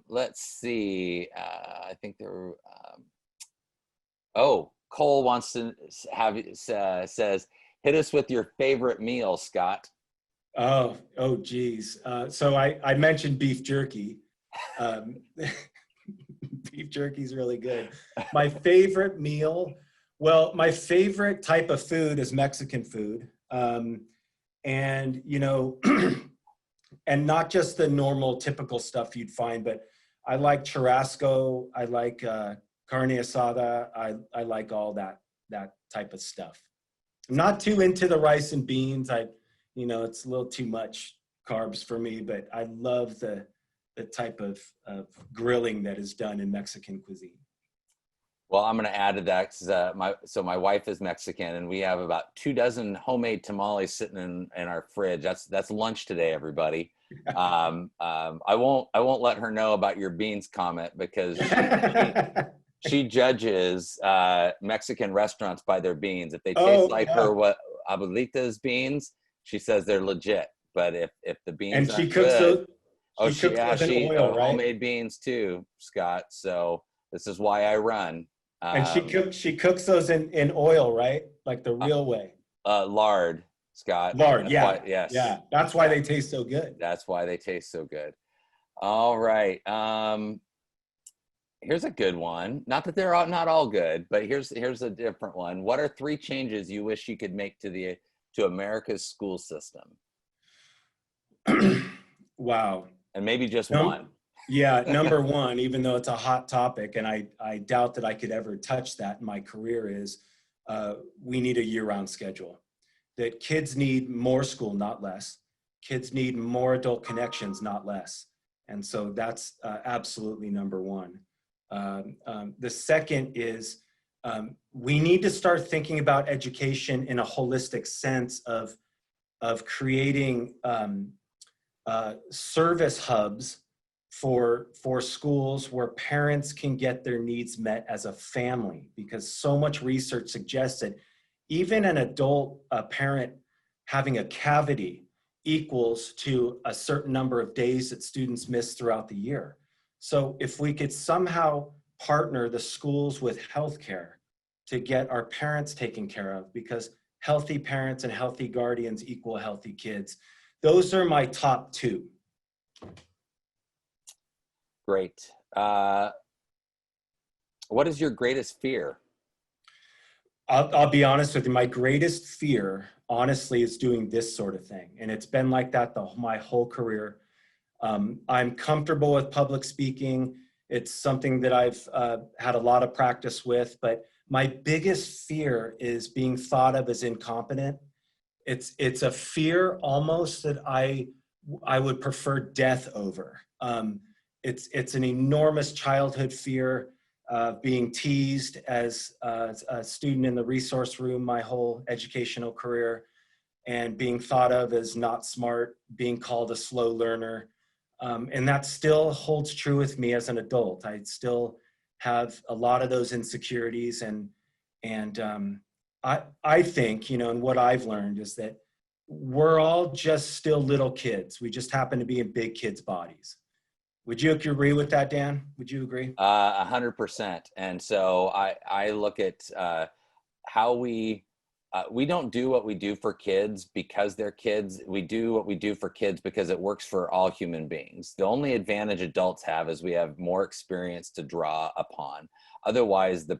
Let's see. I think there. Cole wants to says, hit us with your favorite meal, Scott. Oh, geez. So I mentioned beef jerky. Beef jerky is really good. My favorite meal, well, my favorite type of food is Mexican food. And, and not just the normal typical stuff you'd find, but I like churrasco. I like carne asada. I like all that type of stuff. I'm not too into the rice and beans. It's a little too much carbs for me, but I love the type of grilling that is done in Mexican cuisine. Well, I'm going to add to that because my wife is Mexican, and we have about 24 homemade tamales sitting in our fridge. That's lunch today, everybody. I won't let her know about your beans comment, because she judges Mexican restaurants by their beans. If they taste her abuelita's beans, she says they're legit. But if the beans and she aren't cooks good, in oil, right? Homemade beans too, Scott. So this is why I run. And she cooks those in oil, right? Like the real way. Lard, Scott. Lard, That's why, yeah. That's why they taste so good. That's why they taste so good. All right. Here's a good one. Not that they're not all good, but here's a different one. What are 3 changes you wish you could make to America's school system? Wow. And maybe just one. Yeah, number one, even though it's a hot topic, and I doubt that I could ever touch that in my career, is we need a year-round schedule. That kids need more school, not less. Kids need more adult connections, not less. And so that's absolutely number one. The second is We need to start thinking about education in a holistic sense of creating service hubs for schools where parents can get their needs met as a family, because so much research suggests that even an adult parent having a cavity equals to a certain number of days that students miss throughout the year. So if we could somehow partner the schools with healthcare to get our parents taken care of, because healthy parents and healthy guardians equal healthy kids. Those are my top two. Great. What is your greatest fear? I'll be honest with you. My greatest fear, honestly, is doing this sort of thing. And it's been like that my whole career. I'm comfortable with public speaking. It's something that I've had a lot of practice with, but my biggest fear is being thought of as incompetent. It's a fear almost that I would prefer death over. It's an enormous childhood fear of being teased as a student in the resource room my whole educational career, and being thought of as not smart, being called a slow learner. And that still holds true with me as an adult. I still have a lot of those insecurities, and I think, and what I've learned is that we're all just still little kids. We just happen to be in big kids' bodies. Would you agree with that, Dan? Would you agree? 100%. And so I look at how we don't do what we do for kids because they're kids. We do what we do for kids because it works for all human beings. The only advantage adults have is we have more experience to draw upon. Otherwise, the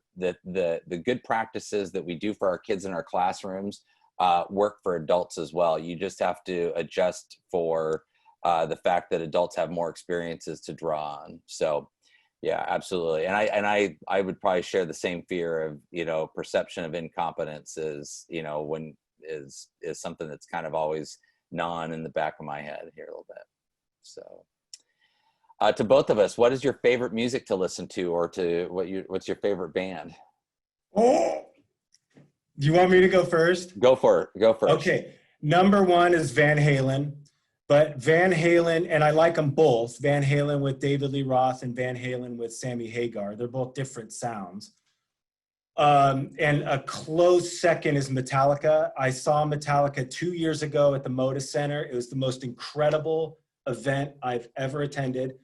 good practices that we do for our kids in our classrooms work for adults as well. You just have to adjust for the fact that adults have more experiences to draw on. So yeah, absolutely. And I would probably share the same fear of, perception of incompetence is something that's kind of always gnawing in the back of my head here a little bit. So to both of us, what is your favorite music to listen to, or what's your favorite band? Oh, do you want me to go first? Go for it. Go first. Okay. Number one is Van Halen. But Van Halen, and I like them both, Van Halen with David Lee Roth and Van Halen with Sammy Hagar. They're both different sounds. And a close second is Metallica. I saw Metallica 2 years ago at the Moda Center. It was the most incredible event I've ever attended.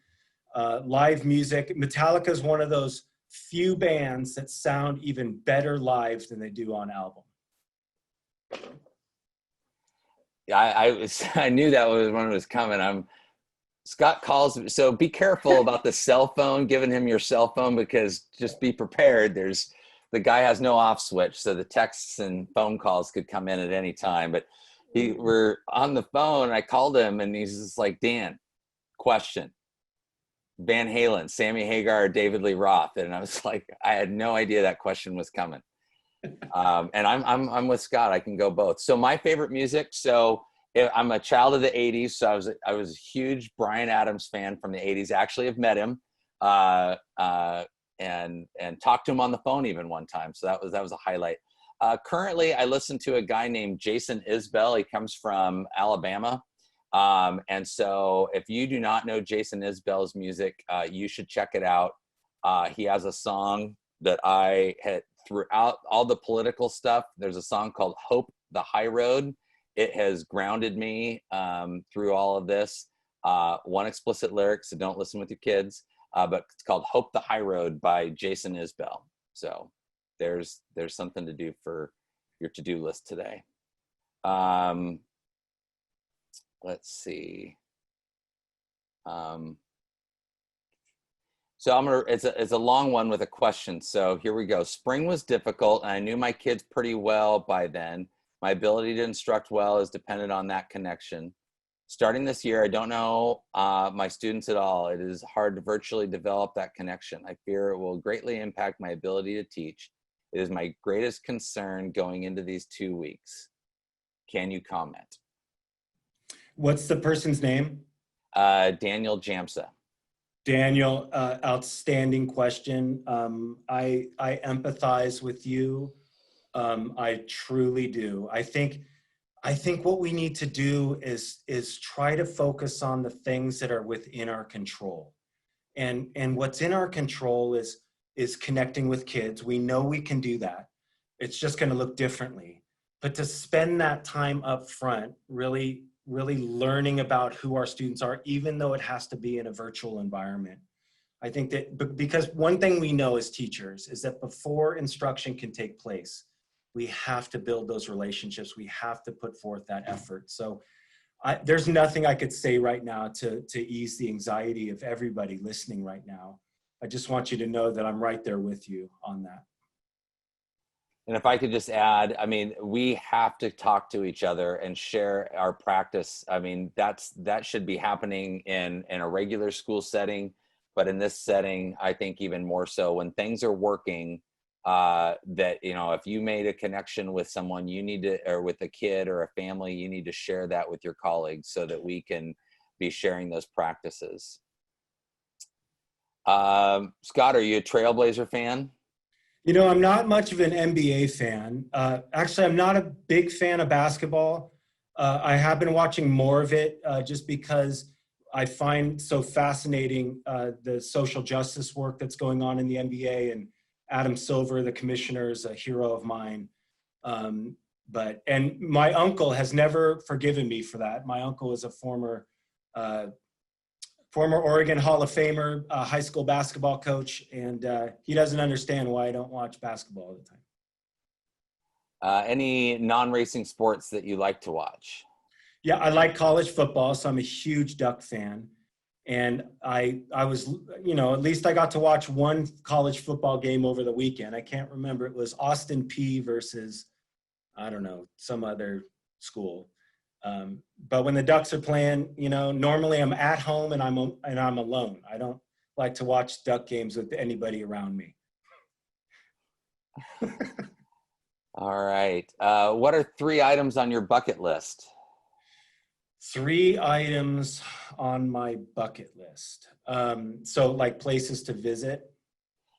Live music. Metallica is one of those few bands that sound even better live than they do on album. I knew that was when it was coming. Scott calls, so be careful about the cell phone, giving him your cell phone, because just be prepared. The guy has no off switch, so the texts and phone calls could come in at any time. But we're on the phone. I called him, and he's just like, Dan, question: Van Halen, Sammy Hagar, or David Lee Roth? And I was like, I had no idea that question was coming. And I'm with Scott. I can go both. So my favorite music. So I'm a child of the '80s. So I was a huge Bryan Adams fan from the '80s. Actually, have met him and talked to him on the phone even one time. So that was a highlight. Currently, I listen to a guy named Jason Isbell. He comes from Alabama. And so if you do not know Jason Isbell's music, you should check it out. He has a song that I had, throughout all the political stuff, there's a song called Hope the High Road. It has grounded me through all of this. One explicit lyric, so don't listen with your kids, but it's called Hope the High Road by Jason Isbell. So there's something to do for your to-do list today. Let's see. So it's a long one with a question. So here we go. Spring was difficult, and I knew my kids pretty well by then. My ability to instruct well is dependent on that connection. Starting this year, I don't know my students at all. It is hard to virtually develop that connection. I fear it will greatly impact my ability to teach. It is my greatest concern going into these 2 weeks. Can you comment? What's the person's name? Daniel Jamsa. Daniel, outstanding question. I empathize with you. I truly do. I think what we need to do is try to focus on the things that are within our control. And what's in our control is connecting with kids. We know we can do that. It's just going to look differently. But to spend that time up front, really learning about who our students are, even though it has to be in a virtual environment. I think that because one thing we know as teachers is that before instruction can take place, we have to build those relationships. We have to put forth that effort. So there's nothing I could say right now to ease the anxiety of everybody listening right now. I just want you to know that I'm right there with you on that. And if I could just add, I mean, we have to talk to each other and share our practice. I mean, that should be happening in a regular school setting, but in this setting, I think even more so when things are working, that, you know, if you made a connection with someone, you need to, or with a kid or a family, you need to share that with your colleagues so that we can be sharing those practices. Scott, are you a Trailblazer fan? You know, I'm not much of an NBA fan. Actually, I'm not a big fan of basketball. I have been watching more of it just because I find so fascinating the social justice work that's going on in the NBA, and Adam Silver, the commissioner, is a hero of mine. And my uncle has never forgiven me for that. My uncle is a former Oregon Hall of Famer, high school basketball coach, and he doesn't understand why I don't watch basketball all the time. Any non-racing sports that you like to watch? Yeah, I like college football, so I'm a huge Duck fan. And I was, you know, at least I got to watch one college football game over the weekend. I can't remember. It was Austin Peay versus, I don't know, some other school. But when the Ducks are playing, you know, normally I'm at home and I'm alone. I don't like to watch Duck games with anybody around me. All right. What are 3 items on your bucket list? 3 items on my bucket list. So like places to visit.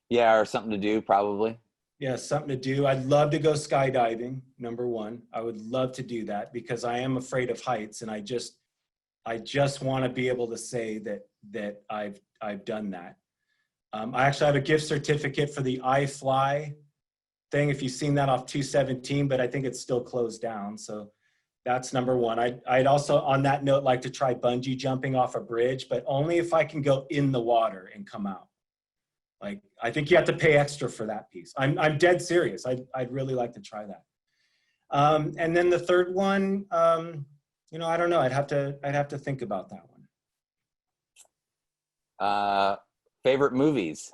Yeah, or something to do, probably. Yeah, something to do. I'd love to go skydiving, number 1. I would love to do that because I am afraid of heights, and I just want to be able to say that I've done that. I actually have a gift certificate for the iFly thing, if you've seen that off 217, but I think it's still closed down. So that's number 1. I'd also, on that note, like to try bungee jumping off a bridge, but only if I can go in the water and come out. Like, I think you have to pay extra for that piece. I'm dead serious. I'd really like to try that. And then the third one, you know, I don't know. I'd have to think about that one. Favorite movies?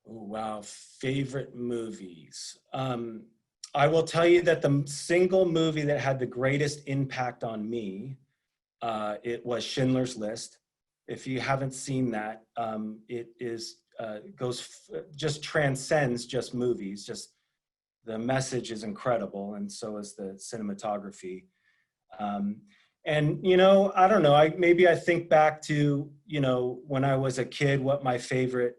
Oh, wow. Favorite movies. I will tell you that the single movie that had the greatest impact on me, it was Schindler's List. If you haven't seen that, it is just transcends just movies. Just the message is incredible, and so is the cinematography. And you know, I don't know. Maybe I think back to, you know, when I was a kid, what my favorite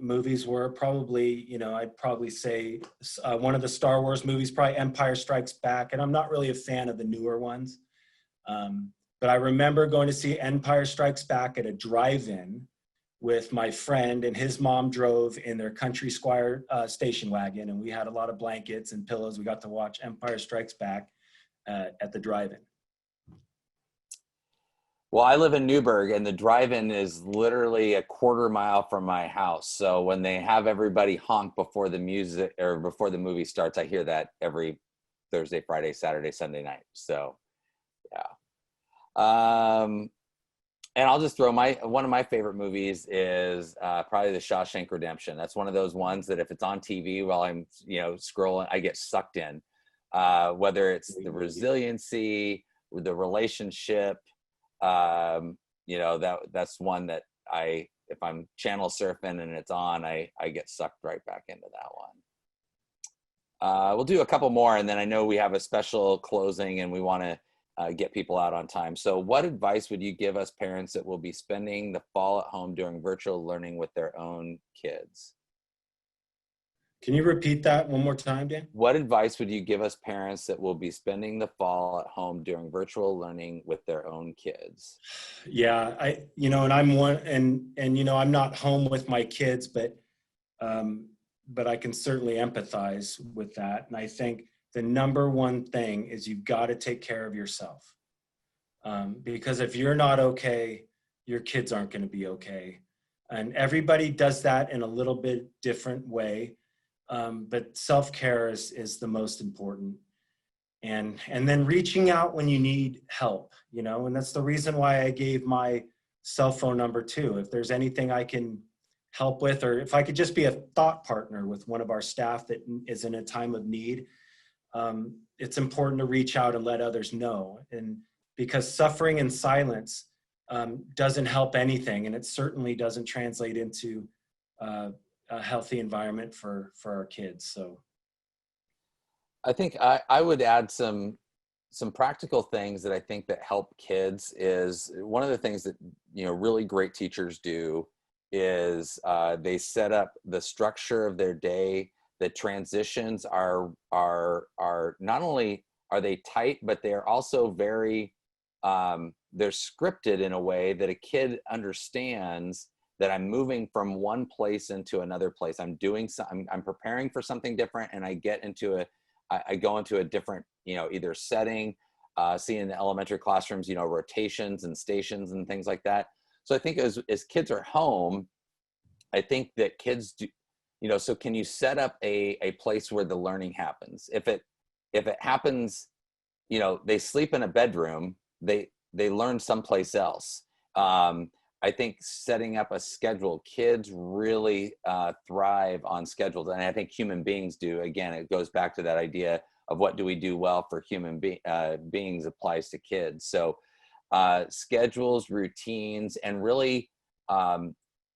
movies were. Probably, you know, I'd probably say one of the Star Wars movies, probably Empire Strikes Back. And I'm not really a fan of the newer ones. But I remember going to see Empire Strikes Back at a drive-in with my friend, and his mom drove in their Country Squire station wagon, and we had a lot of blankets and pillows. We got to watch Empire Strikes Back at the drive-in. Well, I live in Newburgh, and the drive-in is literally a quarter mile from my house. So when they have everybody honk before the music or before the movie starts, I hear that every Thursday, Friday, Saturday, Sunday night. So, yeah. And I'll just throw one of my favorite movies is probably The Shawshank Redemption. That's one of those ones that if it's on TV while I'm, you know, scrolling, I get sucked in. Whether it's the resiliency, the relationship, you know, that's one that if I'm channel surfing and it's on, I get sucked right back into that one. We'll do a couple more, and then I know we have a special closing and we want to get people out on time. So what advice would you give us parents that will be spending the fall at home doing virtual learning with their own kids? Can you repeat that one more time, Dan? What advice would you give us parents that will be spending the fall at home doing virtual learning with their own kids? Yeah, and I'm one, and I'm not home with my kids, but I can certainly empathize with that. And I think the number one thing is you've got to take care of yourself. Because if you're not okay, your kids aren't going to be okay. And everybody does that in a little bit different way. But self-care is the most important. And then reaching out when you need help, and that's the reason why I gave my cell phone number too. If there's anything I can help with, or if I could just be a thought partner with one of our staff that is in a time of need, it's important to reach out and let others know. And because suffering in silence doesn't help anything, and it certainly doesn't translate into a healthy environment for our kids. So I think I would add some practical things that I think that help kids. Is one of the things that really great teachers do is they set up the structure of their day. The transitions are not only are they tight, but they are also very they're scripted in a way that a kid understands that I'm moving from one place into another place. I'm preparing for something different, and I go into a different, either setting, see in the elementary classrooms, rotations and stations and things like that. So I think as kids are home, I think that kids do, so can you set up a place where the learning happens? If it happens, they sleep in a bedroom, they learn someplace else. I think setting up a schedule, kids really thrive on schedules. And I think human beings do. Again, it goes back to that idea of what do we do well for human beings applies to kids. So schedules, routines, and really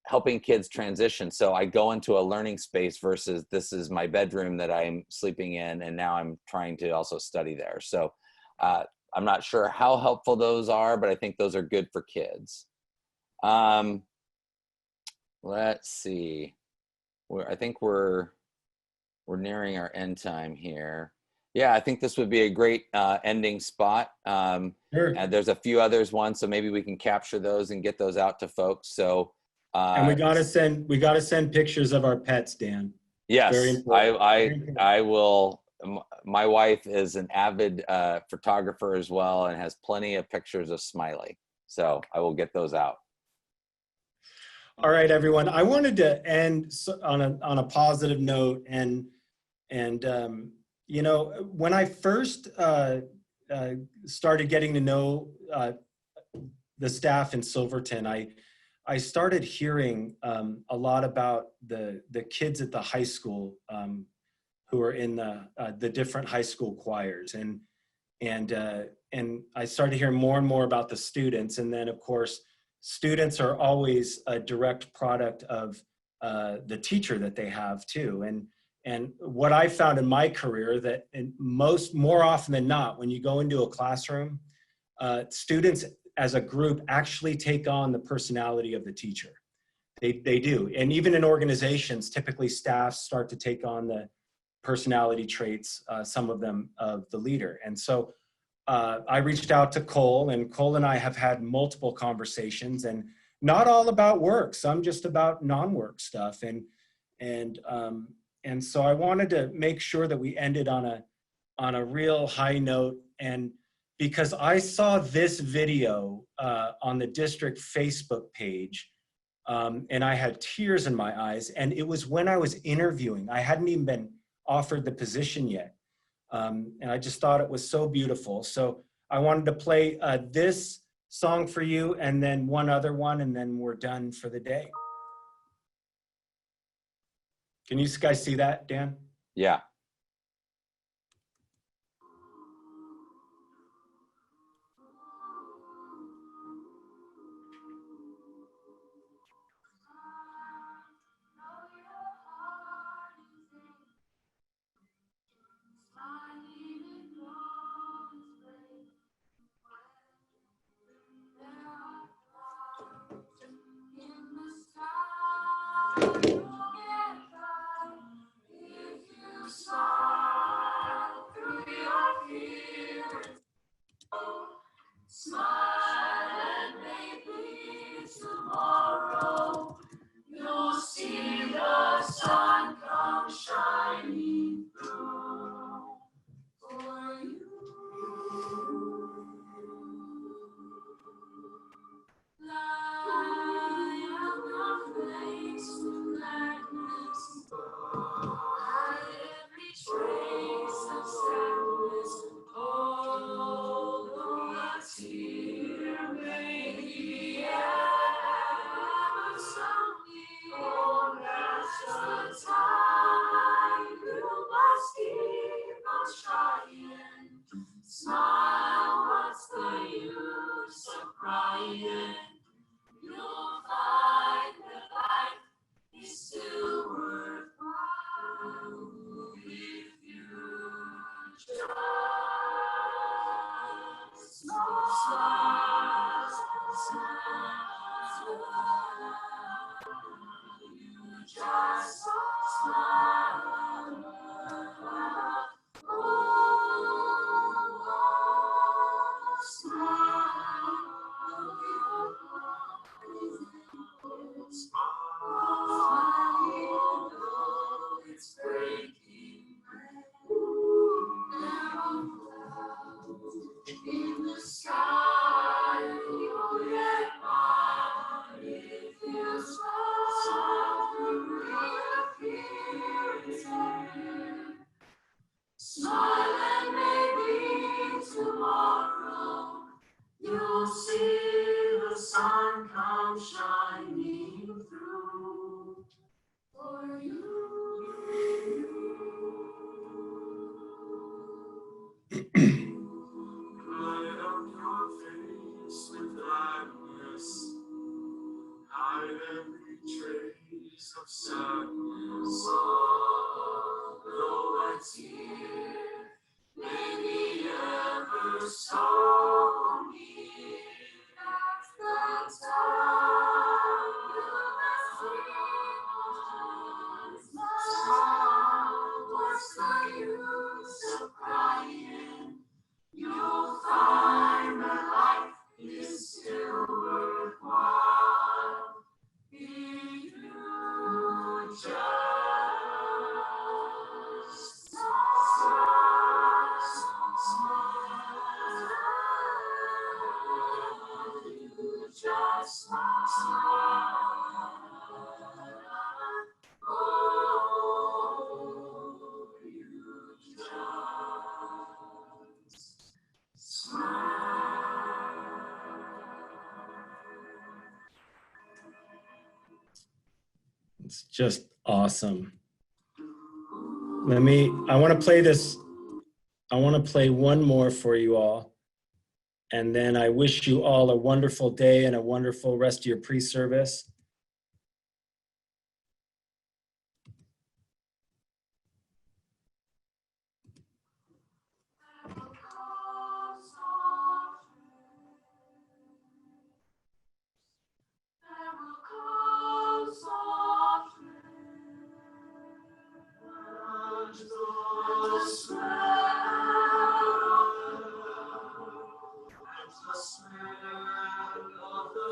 helping kids transition. So I go into a learning space versus this is my bedroom that I'm sleeping in, and now I'm trying to also study there. So I'm not sure how helpful those are, but I think those are good for kids. Let's see. I think we're nearing our end time here. Yeah, I think this would be a great ending spot. sure. And there's a few others ones, so maybe we can capture those and get those out to folks. So And we gotta send pictures of our pets, Dan. yes, Very important. I will. My wife is an avid photographer as well and has plenty of pictures of Smiley. So I will get those out. All right, everyone. I wanted to end on a positive note, and when I first started getting to know the staff in Silverton, I started hearing a lot about the kids at the high school who are in the different high school choirs, and I started hearing more and more about the students, and then of course students are always a direct product of the teacher that they have too. And what I found in my career that more often than not, when you go into a classroom, students as a group actually take on the personality of the teacher. They do. And even in organizations, typically staff start to take on the personality traits, some of them of the leader. And so I reached out to Cole, and Cole and I have had multiple conversations, and not all about work, some just about non-work stuff. And so I wanted to make sure that we ended on a real high note. And because I saw this video on the district Facebook page, and I had tears in my eyes, and it was when I was interviewing. I hadn't even been offered the position yet. And I just thought it was so beautiful. So I wanted to play this song for you, and then one other one, and then we're done for the day. Can you guys see that, Dan? Yeah. shining through for you. Light up your face with gladness. Hide every trace of sadness. Although a tear may be ever so near, that's the time you must keep on trying. Smile, what's the use of crying? You'll find that life is still worthwhile if you just smile. You just smile. It's breaking in the sky. You'll get by if you reappear. Smile and maybe tomorrow you'll see the sun come shining through for you. Light up your face with gladness. Hide every trace of sadness. Though a tear may be ever so near, that's the time you must smile. What's the use of crying? You'll find that life is still worthwhile if you just smile. You just smile. Oh, you just smile. It's just awesome. I want to play this. I want to play one more for you all. And then I wish you all a wonderful day and a wonderful rest of your pre-service. The smell of the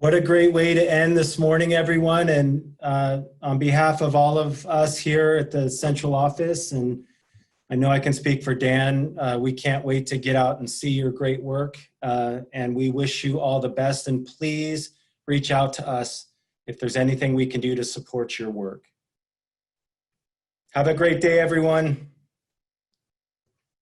What a great way to end this morning, everyone. And on behalf of all of us here at the central office, and I know I can speak for Dan, we can't wait to get out and see your great work. And we wish you all the best. And please reach out to us if there's anything we can do to support your work. Have a great day, everyone.